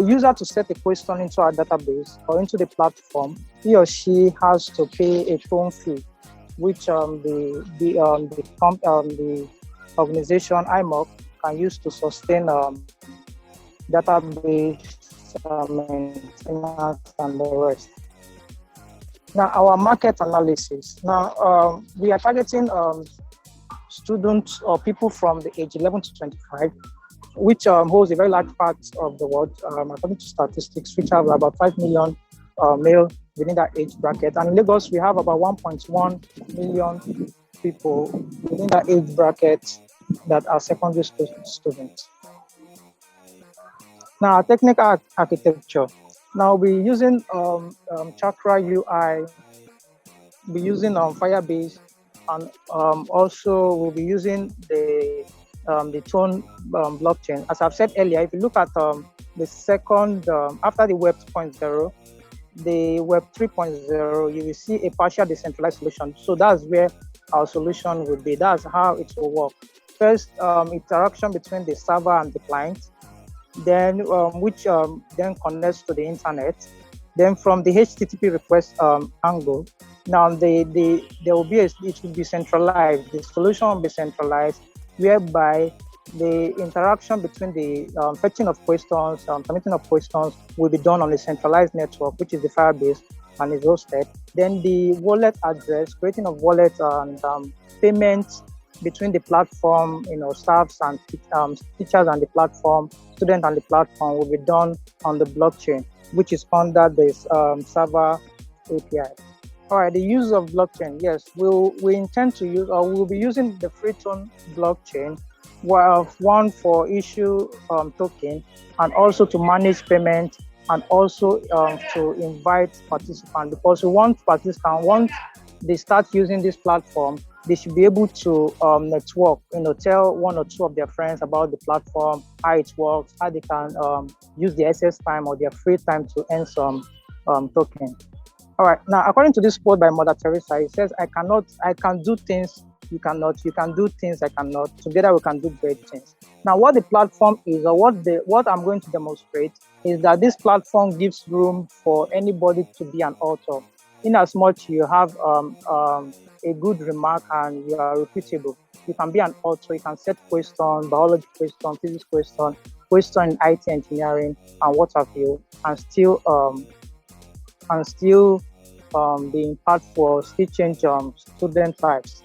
user to set a question into our database or into the platform, he or she has to pay a Tron fee, which the organization IMOC can use to sustain database maintenance and the rest. Now, our market analysis. Now, we are targeting students or people from the age 11 to 25, which holds a very large part of the world, according to statistics, which have about 5 million male within that age bracket. And in Lagos, we have about 1.1 million people within that age bracket that are secondary school students. Now, technical architecture. Now, we're using Chakra UI, we're using Firebase, and also we'll be using the Tron blockchain. As I've said earlier, if you look at the second, after the Web 2.0, the Web 3.0, you will see a partial decentralized solution. So that's where our solution will be. That's how it will work. First, interaction between the server and the client. then which then connects to the internet. Then from the HTTP request angle, now there will be it will be centralized. The solution will be centralized, whereby the interaction between the fetching of questions, submitting of questions will be done on a centralized network, which is the Firebase and is hosted. Then the wallet address, creating of wallet and payments between the platform, staffs and teachers and the platform, students and the platform will be done on the blockchain, which is under this server API. All right, the use of blockchain. Yes, we intend to use, or we'll be using the Freetone blockchain, one for issue token, and also to manage payment, and also to invite participants, because we want participants, once they start using this platform, they should be able to network, tell one or two of their friends about the platform, how it works, how they can use their SS time or their free time to earn some token. All right, now according to this quote by Mother Teresa, it says, I can do things you cannot, you can do things I cannot, together we can do great things. Now what the platform is, or what I'm going to demonstrate, is that this platform gives room for anybody to be an author, in as much you have a good remark and you are reputable. You can be an author, you can set question, biology question, physics question in IT engineering and what have you, and still be impactful, still change student lives.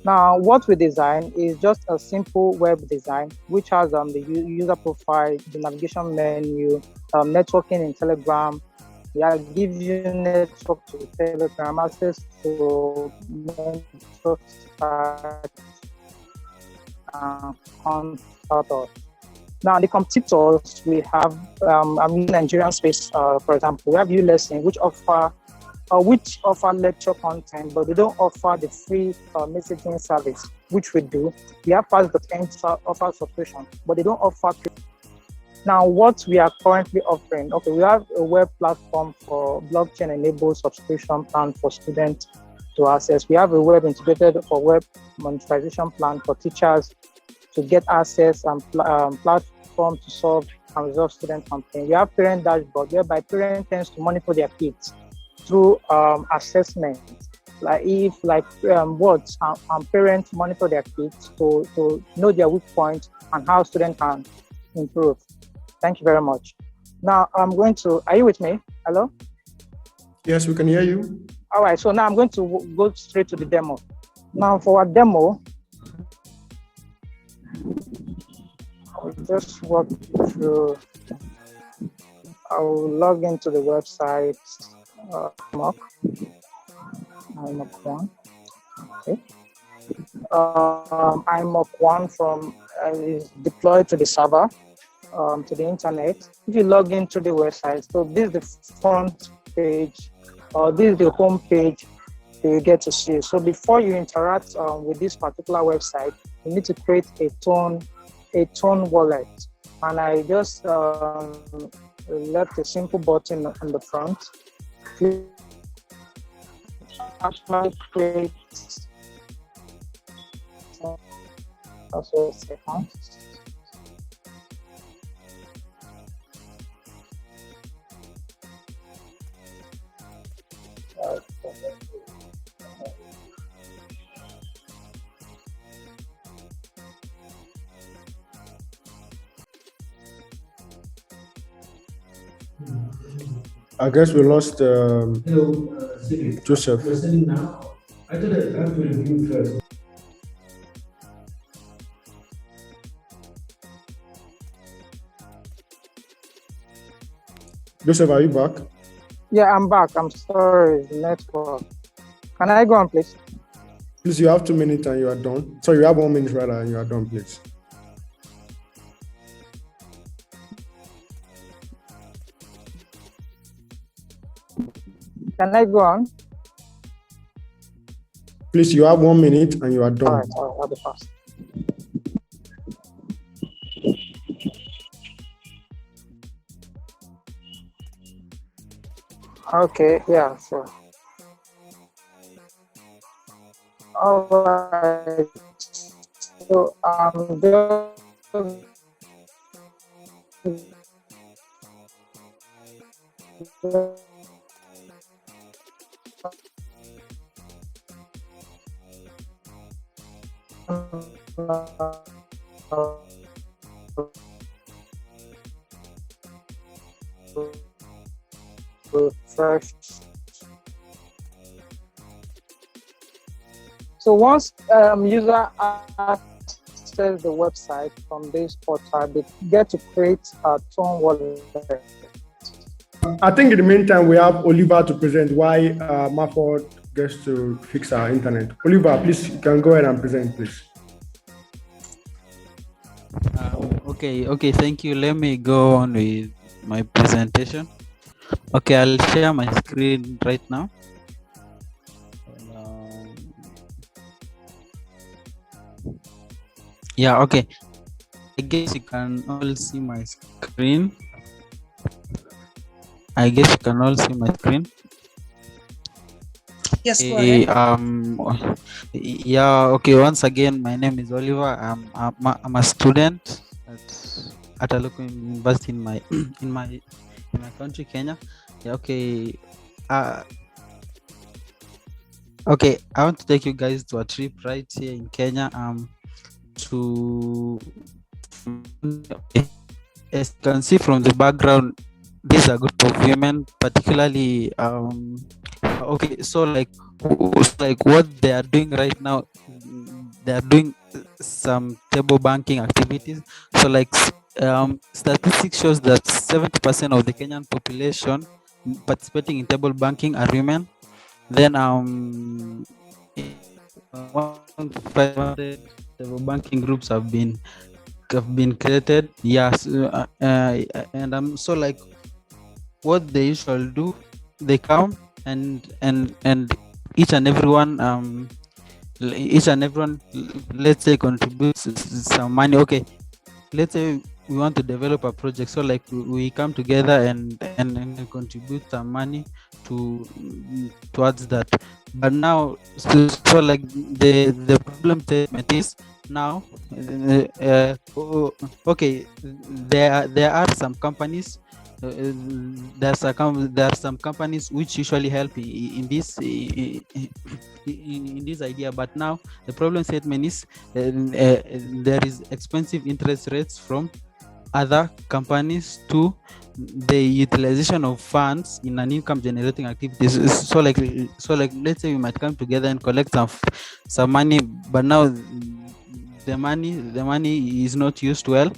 Now, what we design is just a simple web design, which has the user profile, the navigation menu, networking in Telegram. We are giving you network to Telegram, access to mentor site, and contact us. Now, the competitors we have, I'm in Nigerian space, for example, we have ULesson, which offer lecture content, but they don't offer the free messaging service, which we do. We have Pass.N offer subscription, but they don't offer. Now, what we are currently offering, okay, we have a web platform for blockchain-enabled subscription plan for students to access. We have a web integrated for web monetization plan for teachers to get access and platform to solve and resolve student complaints. We have parent dashboard, whereby parents tend to monitor their kids through assessment, words and parents monitor their kids to know their weak points and how students can improve. Thank you very much. Now are you with me? Hello? Yes, we can hear you. All right, so now I'm going to go straight to the demo. Now for our demo, I'll just walk through, I'll log into the website. Mock 1. Okay. iMock 1 is deployed to the server, to the internet. If you log into the website, so this is the front page, or this is the home page that you get to see. So before you interact with this particular website, you need to create a tone wallet. And I just left a simple button on the front. Actually create also a second. I guess we lost Hello, Joseph. you're sending now? I thought I have to review first. Joseph, are you back? Yeah, I'm back. I'm sorry, the network. Can I go on, please? Please, you have 2 minutes and you are done. Sorry, you have 1 minute rather and you are done, please. Can I go on? Please, you have 1 minute and you are done. All right, I'll be fast. Okay, yeah, sure. All right. So just Refresh. So once user access the website from this portal, they get to create a Tone wallet. I think in the meantime, we have Oliver to present why Marford gets to fix our internet. Oliver, please, you can go ahead and present, please. Okay, thank you. Let me go on with my presentation. Okay, I'll share my screen right now. Yeah, okay. I guess you can all see my screen. Yes, go ahead. Yeah, okay. Once again, my name is Oliver. I'm a student at a local university in my in my country, Kenya. Yeah, okay. Okay, I want to take you guys to a trip right here in Kenya. To as you can see from the background, these are group of women, particularly okay, so like what they are doing right now, they are doing some table banking activities. So like statistics shows that 70% of the Kenyan population participating in table banking are women. Then 500 table banking groups have been created. Yes, and so like what they usually do, they come and each and everyone let's say contributes some money. Okay, let's say we want to develop a project, so like we come together and contribute some money towards that. But now so like the problem statement is now okay, there are some companies, there are some companies which usually help in this in this idea, but now the problem statement is there is expensive interest rates from other companies to the utilization of funds in an income generating activities. So like let's say we might come together and collect some money, but now the money is not used well.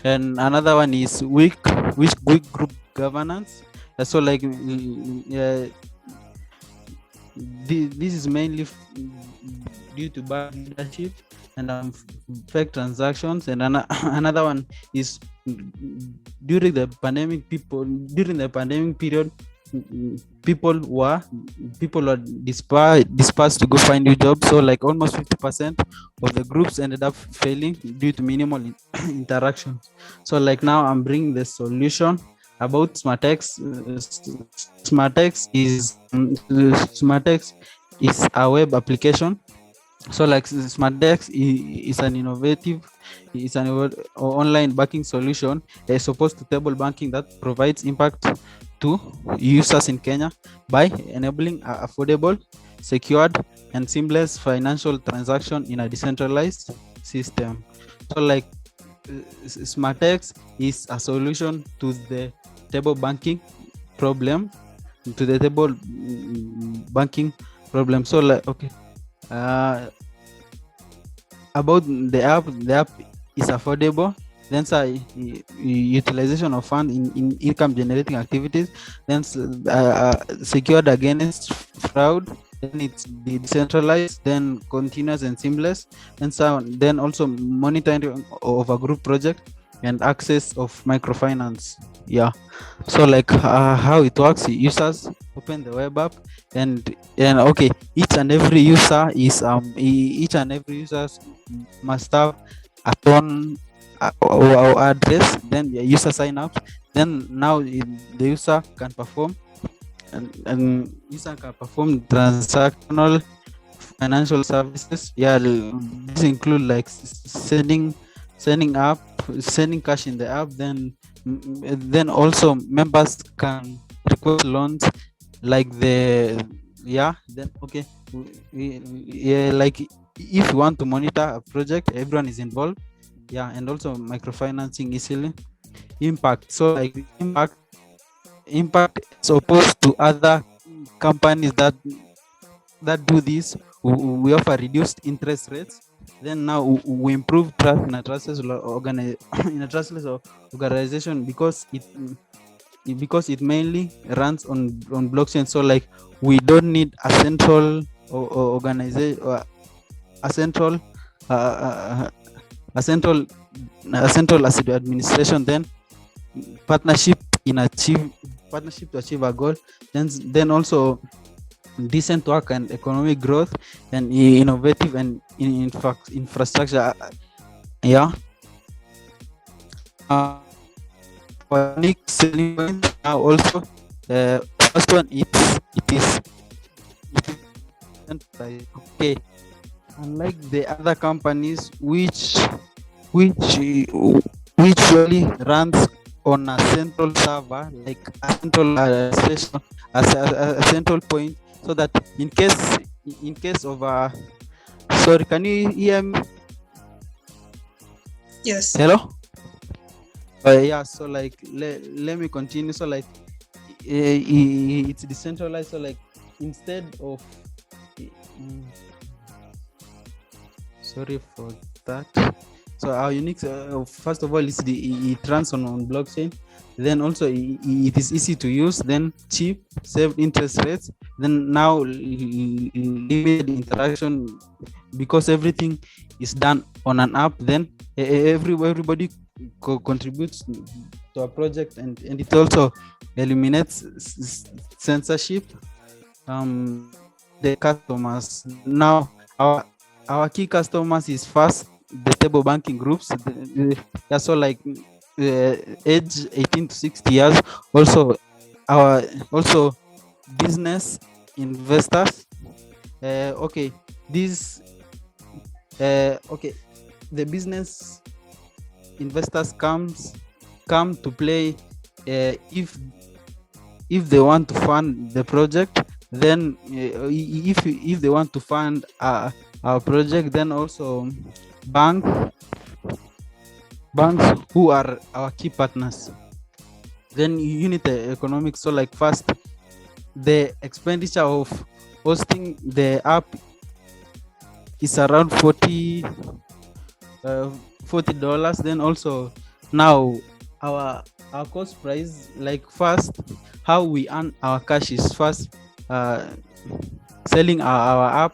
And another one is weak group governance. So like this is mainly due to bad leadership and fake transactions. And another one is during the pandemic period, people were dispersed to go find new jobs. So like almost 50% of the groups ended up failing due to minimal interaction. So like now I'm bringing the solution about SmartX. SmartX is a web application. So like SmartX is an innovative, online banking solution as opposed to table banking that provides impact to users in Kenya by enabling affordable, secured, and seamless financial transaction in a decentralized system. So like SmartX is a solution to the table banking problem, So like okay, about the app is affordable. Then utilization of funds in income generating activities. Then secured against fraud. Then it's decentralized, then continuous and seamless. And then also monitoring of a group project and access of microfinance. Yeah. So like how it works, users open the web app and okay, each and every user must have a phone or address. Then the user sign up. Then now the user can perform and user can perform transactional financial services. Yeah, this include like setting up sending cash in the app, then also members can request loans like then okay, yeah, like if you want to monitor a project, everyone is involved. Yeah, and also microfinancing easily. Impact, so like impact as opposed to other companies that do this, we offer reduced interest rates. Then now we improve trust in a trustless in a trustless organization because it mainly runs on blockchain. So like we don't need a central organization or a central asset administration. Then partnership to achieve a goal. Then also decent work and economic growth and innovative and in fact infrastructure. Yeah. For unique selling point now also, first one it is okay, unlike the other companies which usually runs on a central server, like a central station, a central point, so that in case of sorry, can you hear me? Yes. Hello. Yeah, so like let me continue. So like it's decentralized. So like instead of sorry for that. So our unique, first of all, is it runs on blockchain. Then also it is easy to use. Then cheap, saved interest rates. Then now limited interaction because everything is done on an app. Then everybody contributes to a project, and it also eliminates censorship. The customers now, our key customers is first the table banking groups. Yeah, so like age 18 to 60 years. Also business investors. Okay, the business investors come to play if they want to fund the project. Then if they want to fund our project, then also banks who are our key partners. Then unit economics. So like first, the expenditure of hosting the app is around $40. Then also now our cost price, like first, how we earn our cash is first selling our app.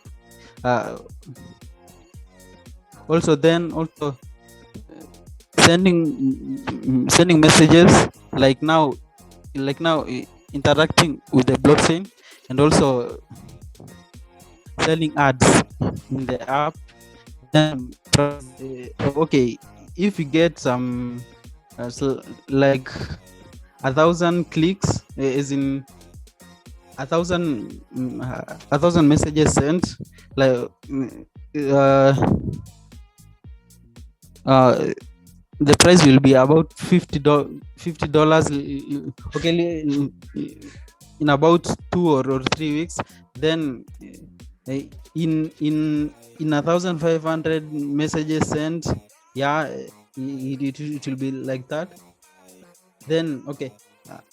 Also sending messages, like now interacting with the blockchain, and also selling ads in the app. Then okay, if you get some like 1,000 clicks, is in 1,000 messages sent, like the price will be about $50. Okay, in about 2 or 3 weeks. Then in 1,500 messages sent, yeah, it will be like that. Then okay,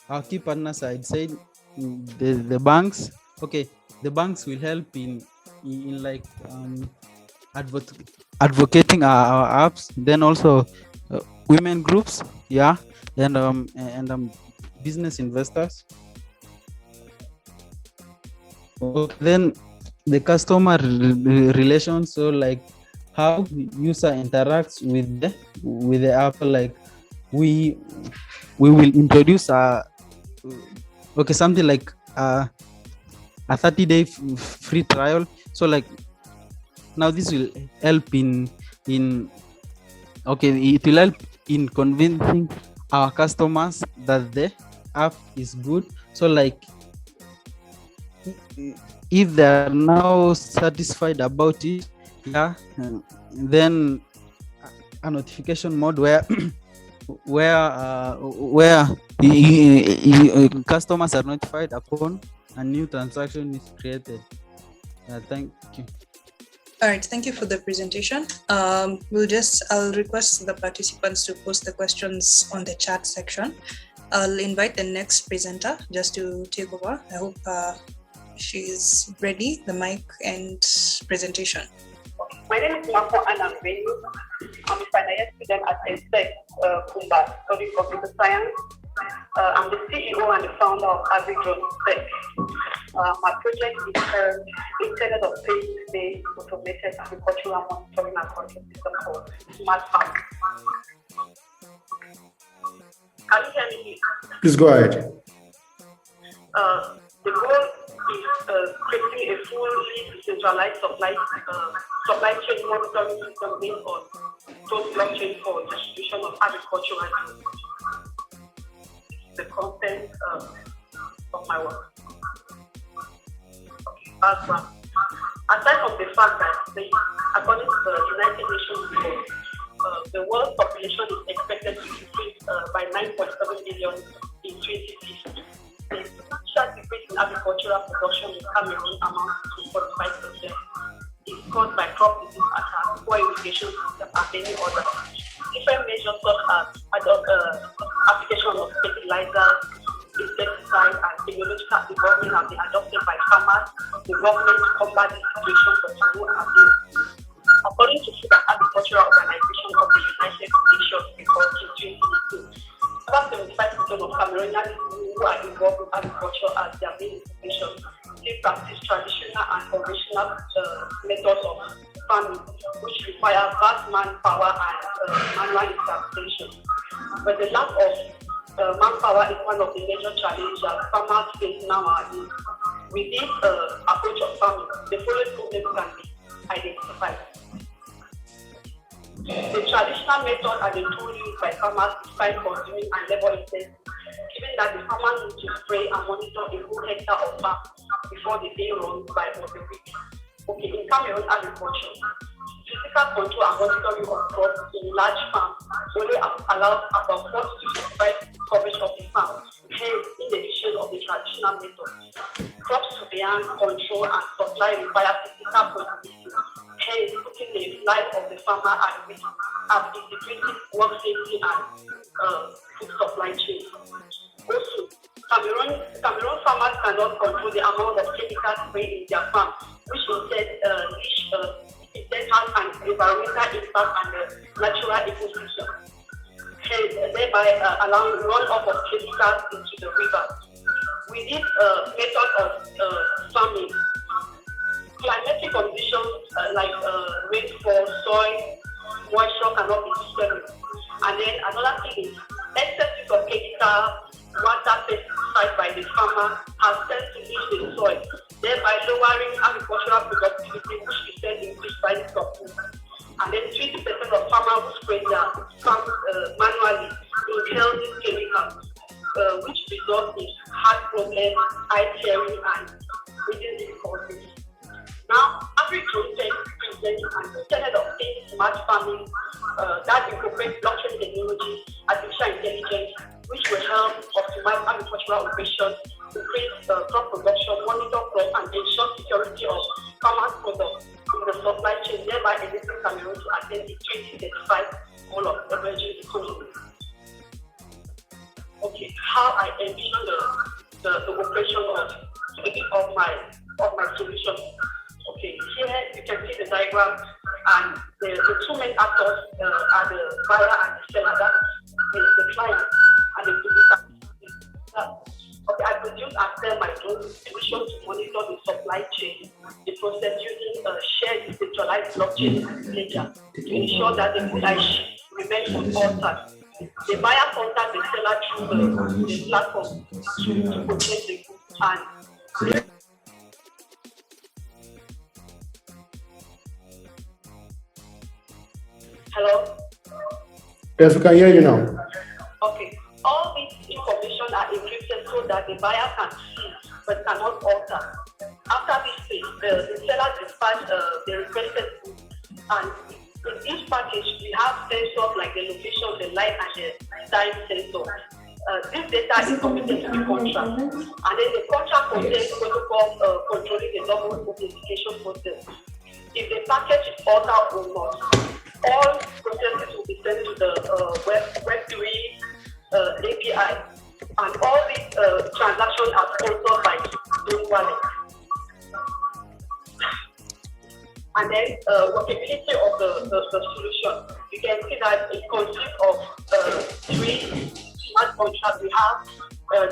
our key partners, I'd say the banks. Okay, the banks will help in like advocating our apps. Then also women groups, yeah, and business investors. Then the customer relations. So like how user interacts with the app. Like we will introduce something like a 30-day free trial. So like now this will help it will help in convincing our customers that the app is good. So like if they are now satisfied about it, yeah, then a notification mode where customers are notified upon a new transaction is created. Thank you. All right, thank you for the presentation. I'll request the participants to post the questions on the chat section. I'll invite the next presenter just to take over. I hope she's ready, the mic and presentation. My name is Mako Anambenu. I'm a final year student at EdTech Kumba, studying computer science. I'm the CEO and the founder of HACKATHON Tech. My project is Internet of Things-based automated agricultural monitoring and control system called Smart Farm. Can you hear me? Please go ahead. The goal is creating a fully decentralized supply chain monitoring system based on those blockchain for distribution of agricultural goods. The content of my work. Okay, background. Aside from the fact that according to the United Nations report, the world population is expected to increase by 9.7 billion in 2050. The substantial decrease in agricultural production in Cameroon amounts to 45%. It's caused by crop disease attacks, poor irrigation system, and many others. Different measures such as application of fertilizer, insecticide, and technological development have been adopted by farmers, the government to combat the situation for food abuse. According to Food and Agricultural Organization of the United Nations report in 2018, about 75% of Cameroonians who are involved with agriculture as their main occupation still practice traditional and conventional methods of farming, which require vast manpower and manual intervention. But the lack of manpower is one of the major challenges that farmers face nowadays. With this approach of farming, the following problems can be identified. The traditional method and the tool used by farmers is time-consuming and labor-intensive, given that the farmer needs to spray and monitor a whole hectare of farm before the day runs by or the week. Okay, in Cameroon agriculture, physical control and monitoring of crops in large farms only allows about 40 to 55 coverage of the farm, hence in the addition of the traditional method. Crop surveillance, control, and supply require physical proximity, hence putting the life of the farmer at risk as integrating work safety and food supply chain. Also, Cameroon farmers cannot control the amount of chemicals sprayed in their farm, which instead has an environmental impact on the natural ecosystem, hence thereby allowing runoff of chemicals into the river. With this method of farming, climatic conditions like rainfall, soil, moisture cannot be disturbed. And then another thing is excess use of chemical water pesticides by the farmer has tended to leach the soil, thereby lowering agricultural productivity, which is then increased by the food. And then 20% of farmers who spray their farms manually inhale these chemicals, which results in heart problems, eye tearing, and breathing difficulties. Now, HACKATHON Tech presents an Internet of Things smart farming that incorporates blockchain technology, artificial intelligence, which will help optimize agricultural operations, increase crop production, monitor crops, and ensure security of farmers' products in the supply chain, thereby enabling Cameroon to attain the 2035 goal of emerging economy. Okay, how I envision the operation of my solution. Okay, here you can see the diagram, and the two main actors are the buyer and the seller. That is the client and the producer. Okay, I produce and sell my own solution to monitor the supply chain, the process using a shared decentralized blockchain ledger to ensure that the good I ship remains unaltered. The buyer contacts the seller through the platform to purchase the goods and hello? Yes, we can hear you now. Okay. All these information are encrypted so that the buyer can see but cannot alter. After this phase, the seller dispatches the requested goods and it each package, we have sensors like the location, the light, and the time sensor. This data is committed to the contract, and then the contract contains protocol controlling the double authentication process. If the package is altered or not, all processes will be sent to the Web3 API, and all these transactions are sponsored by Zone Wallet. And then workability of the solution, you can see that it consists of 3 smart contracts. We have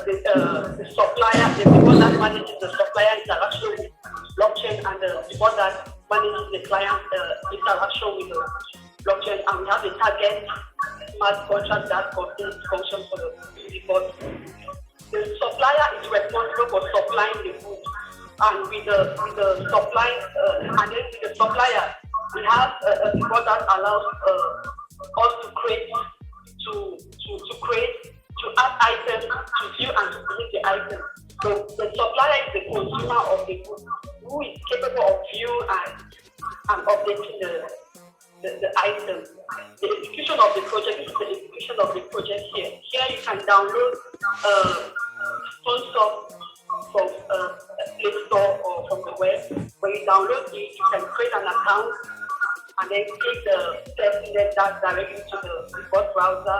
the supplier, the one that manages the supplier interaction with blockchain, and the one that manages the client interaction with the blockchain. And we have the target smart contract that contains functions for the report. The supplier is responsible for supplying the goods. And with the supply, and then with the supplier, we have a report that allows us to add items, to view and to delete the items. So the supplier is the consumer of the good, who is capable of viewing and updating the items. The execution of the project is the execution of the project here. Here you can download phone stuff from Play Store or from the web. When you download it, you can create an account and then click the test index that directly to the report browser.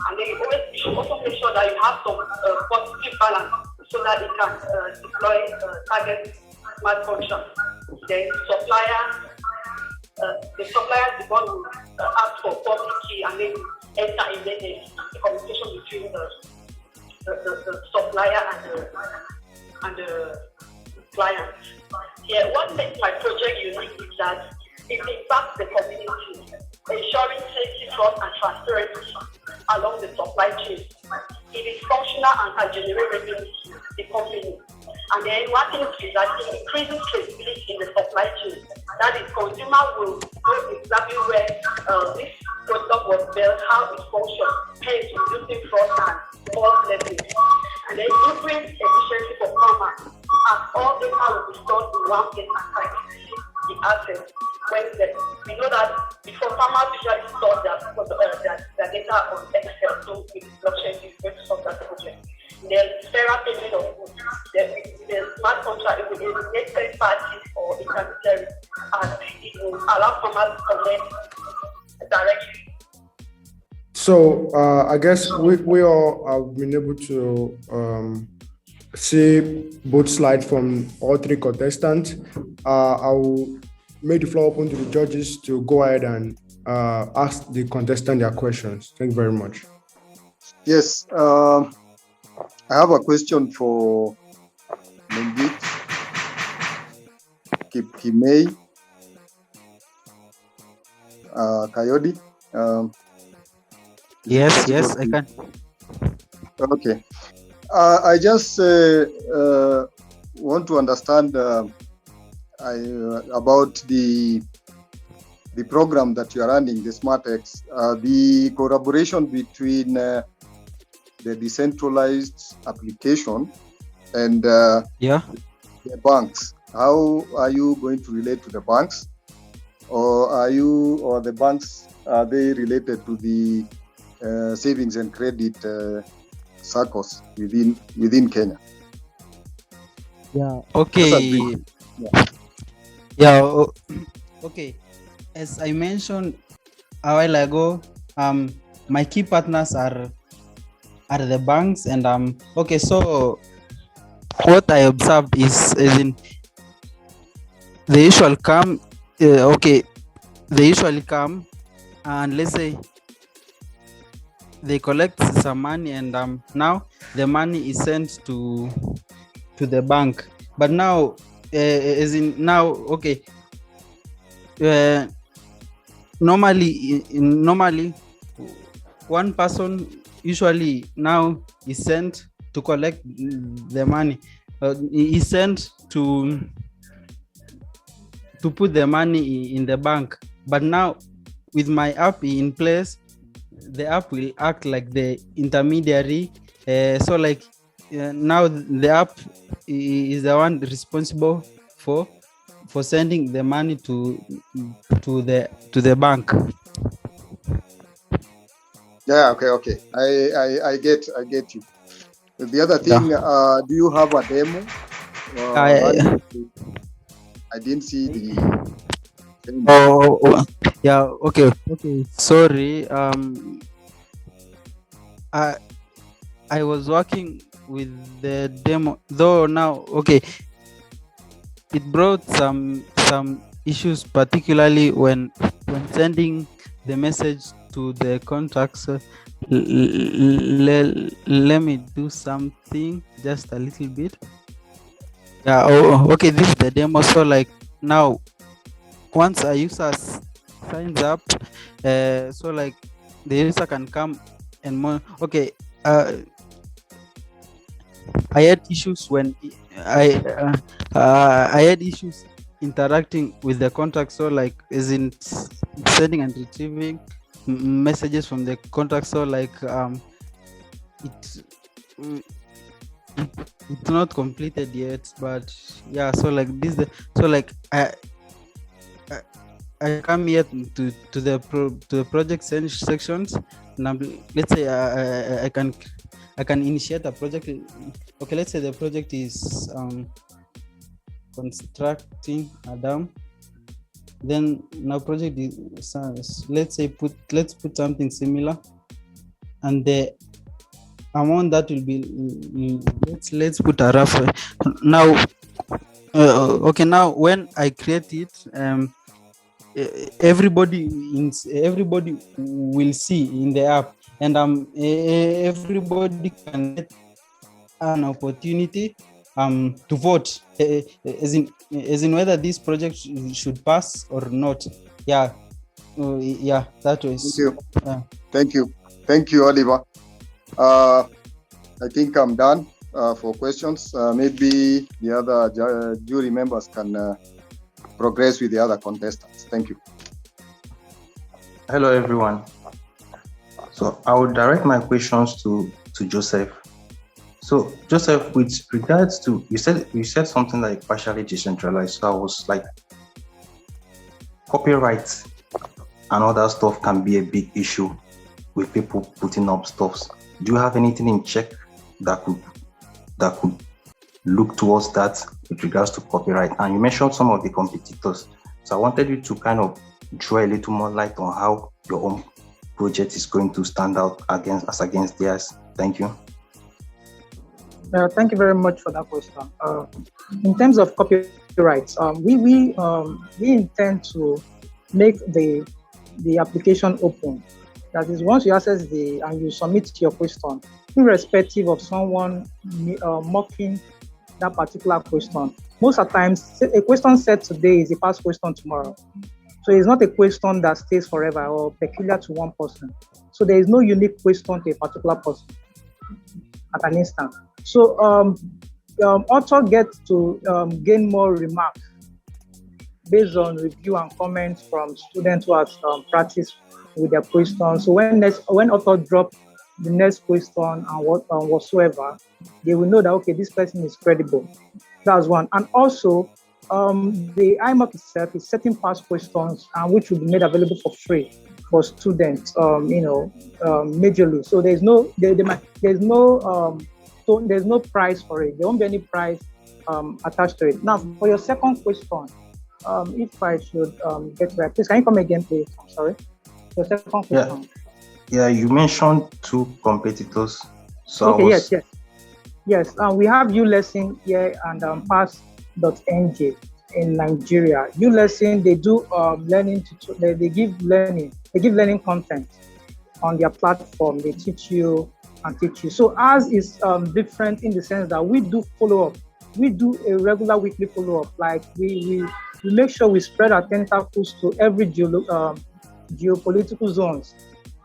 And then you should also make sure that you have some positive balance so that you can deploy target smart function. Then the supplier is the one who asks for public key, and then enter in the communication between the supplier and the client. Yeah, what makes my project unique is that it impacts the community, ensuring safety, trust, and transparency along the supply chain. It is functional and can generate revenue to the company. And then one thing is that it increases traceability in the supply chain. That is, consumer will know exactly where this product was built, how it functions, hence reducing fraud and false leverage. And then improving efficiency for farmers, as all data will be stored in one place and track the assets. We know that before, farmers usually store their data on Excel, so with blockchain is going to solve that problem. There's fairer payment of goods. The smart contract will eliminate third parties or intermediaries, and it will allow farmers to connect directly. So I guess we all have been able to see both slides from all 3 contestants. I will make the floor open to the judges to go ahead and ask the contestant their questions. Thank you very much. Yes, I have a question for Mengit Kimei Kayode. Yes, I can. Okay. I just want to understand about the program that you are running, the SmartX, the collaboration between the decentralized application and the banks. How are you going to relate to the banks, or the banks, are they related to the savings and credit circles within Kenya? Yeah. Okay. Okay. As I mentioned a while ago, my key partners are the banks, and okay. So what I observed is in the usual come. They usually come, and let's say they collect some money, and now the money is sent to the bank. But now, normally one person usually now is sent to collect the money. Is sent to put the money in the bank. But now, with my app in place, the app will act like the intermediary. Now the app is the one responsible for for sending the money to the bank. Yeah, okay. I get you. The other thing, do you have a demo? I didn't see the. Yeah. Okay. Sorry. I was working with the demo, though now. Okay. It brought some issues, particularly when sending the message to the contacts. Let me do something just a little bit. Yeah. Okay. This is the demo. So like now, once a user signs up, so like the user can come and okay. I had issues when I had issues interacting with the contact. So like as in sending and retrieving messages from the contact. So like it's not completed yet, but yeah. So like this, so like I come here to the project sections. Now let's say I can initiate a project. Okay, let's say the project is constructing a dam. Then now project is let's put something similar, and the amount that will be let's put a rough now. Okay, now when I create it, everybody will see in the app, and everybody can get an opportunity to vote as in whether this project should pass or not. Yeah. Yeah, that was. Thank you, Oliver. I think I'm done for questions. Maybe the other jury members can progress with the other contestants. Thank you. Hello, everyone. So I will direct my questions to Joseph. So Joseph, with regards to, you said something like partially decentralized. So I was like, copyright and other stuff can be a big issue with people putting up stuffs. Do you have anything in check that could look towards that with regards to copyright? And you mentioned some of the competitors. So I wanted you to kind of draw a little more light on how your own project is going to stand out against theirs. Thank you. Thank you very much for that question. In terms of copyrights, we intend to make the application open. That is, once you access and you submit your question, irrespective of someone mocking that particular question. Most of the times, a question said today is a past question tomorrow. So it's not a question that stays forever or peculiar to one person. So there is no unique question to a particular person at an instant. So author gets to gain more remarks based on review and comments from students who have practiced with their questions. So when author drop the next question and whatsoever, they will know that, okay, this person is credible. That's one. And also, the IMOC itself is setting past questions which will be made available for free for students, majorly. So there's no price for it. There won't be any price attached to it. Now, for your second question, if I should get right, please, can you come again, please? I'm sorry. Your second question. Yeah, you mentioned two competitors. So okay, yes. We have ULesson here and Pass.ng in Nigeria. ULesson, they do learning. They give learning content on their platform. They teach you. So ours is different in the sense that we do follow up. We do a regular weekly follow up. Like we make sure we spread our tentacles to every geopolitical zones.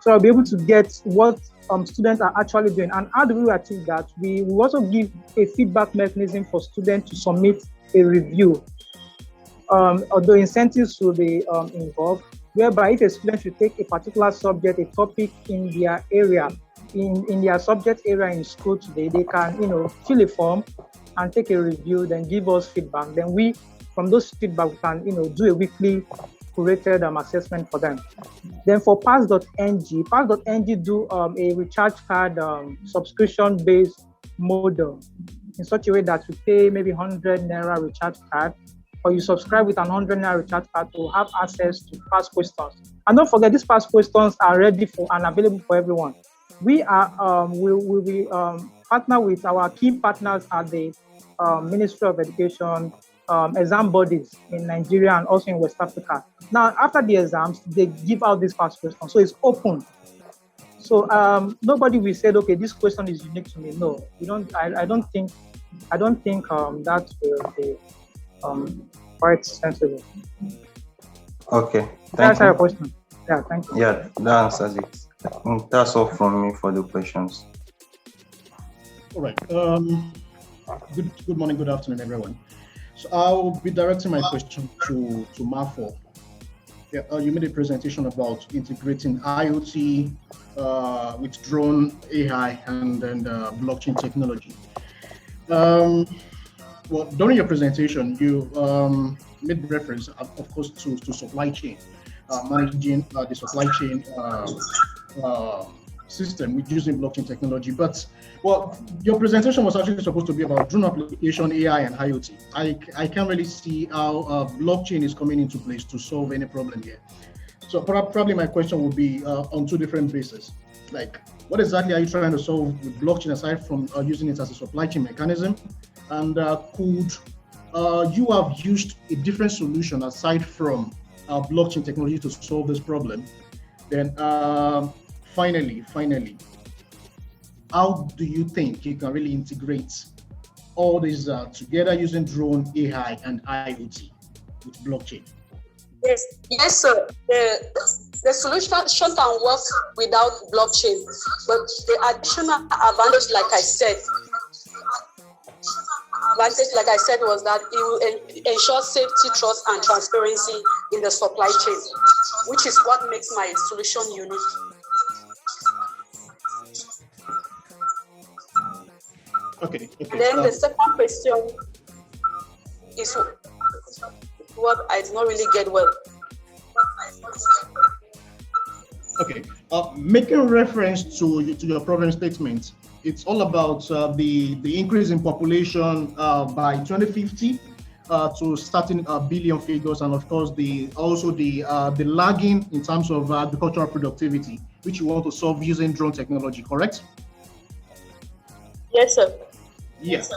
So I'll be able to get what students are actually doing. And how do we achieve that? We will also give a feedback mechanism for students to submit a review. Although incentives will be involved, whereby if a student should take a particular subject, a topic in their area, in their subject area in school today, they can, fill a form and take a review, then give us feedback. Then we From those feedback, we can do a weekly curated assessment for them. Then for Pass.ng do a recharge card subscription-based model in such a way that you pay maybe 100 Naira recharge card, or you subscribe with an 100 Naira recharge card to have access to past questions. And don't forget, these past questions are ready for and available for everyone. We are we partner with our key partners at the Ministry of Education, exam bodies in Nigeria and also in West Africa. Now, after the exams, they give out these past questions, so it's open. So nobody will say, okay, this question is unique to me. No, we don't. I don't think that will be quite sensible. Okay. That's your question. Yeah, thank you. Yeah, that answers it. That's all from me for the questions. All right. Good morning, good afternoon, everyone. So I'll be directing my question to Mafo. Yeah, you made a presentation about integrating IoT with drone AI and blockchain technology. Well, during your presentation, you made reference, of course, to supply chain, managing the supply chain system with using blockchain technology. But well, your presentation was actually supposed to be about drone application, AI, and IoT. I can't really see how blockchain is coming into place to solve any problem here. So probably my question would be on two different bases. Like, what exactly are you trying to solve with blockchain aside from using it as a supply chain mechanism? And could you have used a different solution aside from blockchain technology to solve this problem? Then finally, how do you think you can really integrate all these together using drone, AI, and IoT with blockchain? Yes, sir. The solution can work without blockchain, but the additional advantage, like I said, was that it will ensure safety, trust, and transparency in the supply chain, which is what makes my solution unique. Okay. And then the second question is what I did not really get well. Okay, making reference to your problem statement, it's all about the increase in population by 2050 to starting billion figures, and of course the lagging in terms of agricultural productivity, which you want to solve using drone technology, correct? Yes, sir. Yes.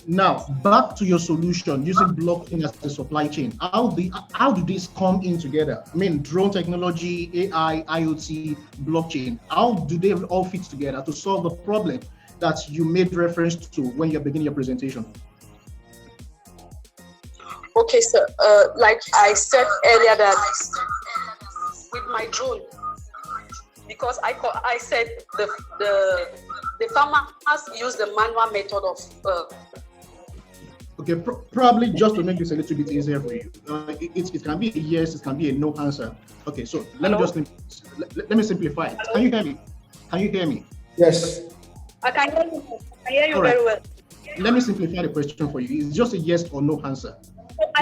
Now, back to your solution using blockchain as the supply chain. How do these come in together? I mean, drone technology, AI, IoT, blockchain. How do they all fit together to solve the problem that you made reference to when you're beginning your presentation? Okay, sir. Like I said earlier, that with my drone, because I said the farmers use the manual method of. Okay, probably just to make this a little bit easier for you, it can be a yes, it can be a no answer. Okay, so let me simplify it. Can you hear me? Can you hear me? Yes. I can hear you. I hear you very well. Let me simplify the question for you. It's just a yes or no answer.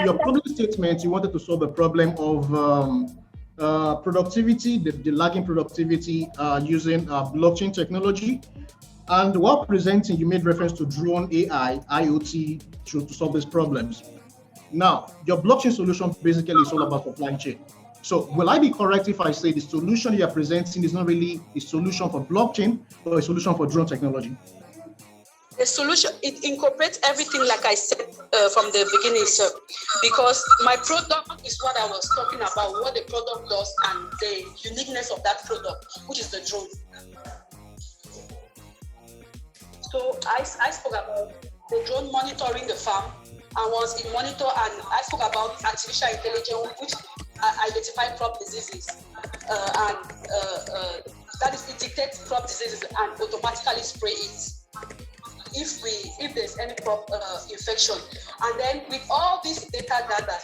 Your problem statement, you wanted to solve the problem of productivity, the lagging productivity using blockchain technology. And while presenting, you made reference to drone, AI, IoT to solve these problems. Now, your blockchain solution basically is all about supply chain. So will I be correct if I say the solution you are presenting is not really a solution for blockchain, but a solution for drone technology? The solution, it incorporates everything like I said from the beginning, sir, because my product is what I was talking about, what the product does and the uniqueness of that product, which is the drone. So I spoke about the drone monitoring the farm, and once it monitor, and I spoke about artificial intelligence, which identify crop diseases, and that is, it detects crop diseases and automatically spray it if there's any crop infection. And then with all this data gathered,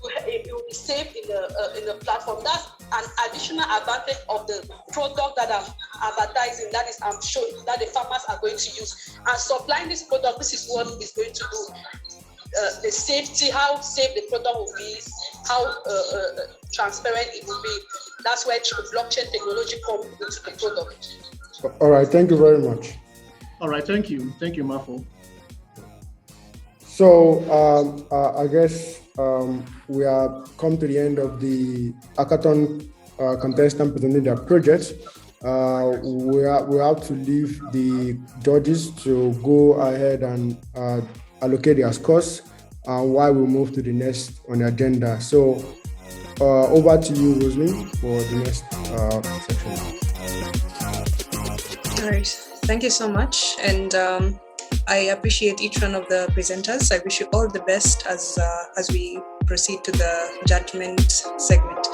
it will be saved in the platform. That's an additional advantage of the product that I'm advertising, that is I'm showing that the farmers are going to use. And supplying this product, this is what it's going to do. the safety, how safe the product will be, how transparent it will be. That's where blockchain technology comes into the product. All right, thank you very much. All right, thank you, Mafo. So I guess we have come to the end of the hackathon contestant presenting their projects. We have to leave the judges to go ahead and allocate their scores while we move to the next on the agenda. So over to you, Rosalie, for the next section. All right, thank you so much. And I appreciate each one of the presenters. I wish you all the best as we proceed to the judgment segment.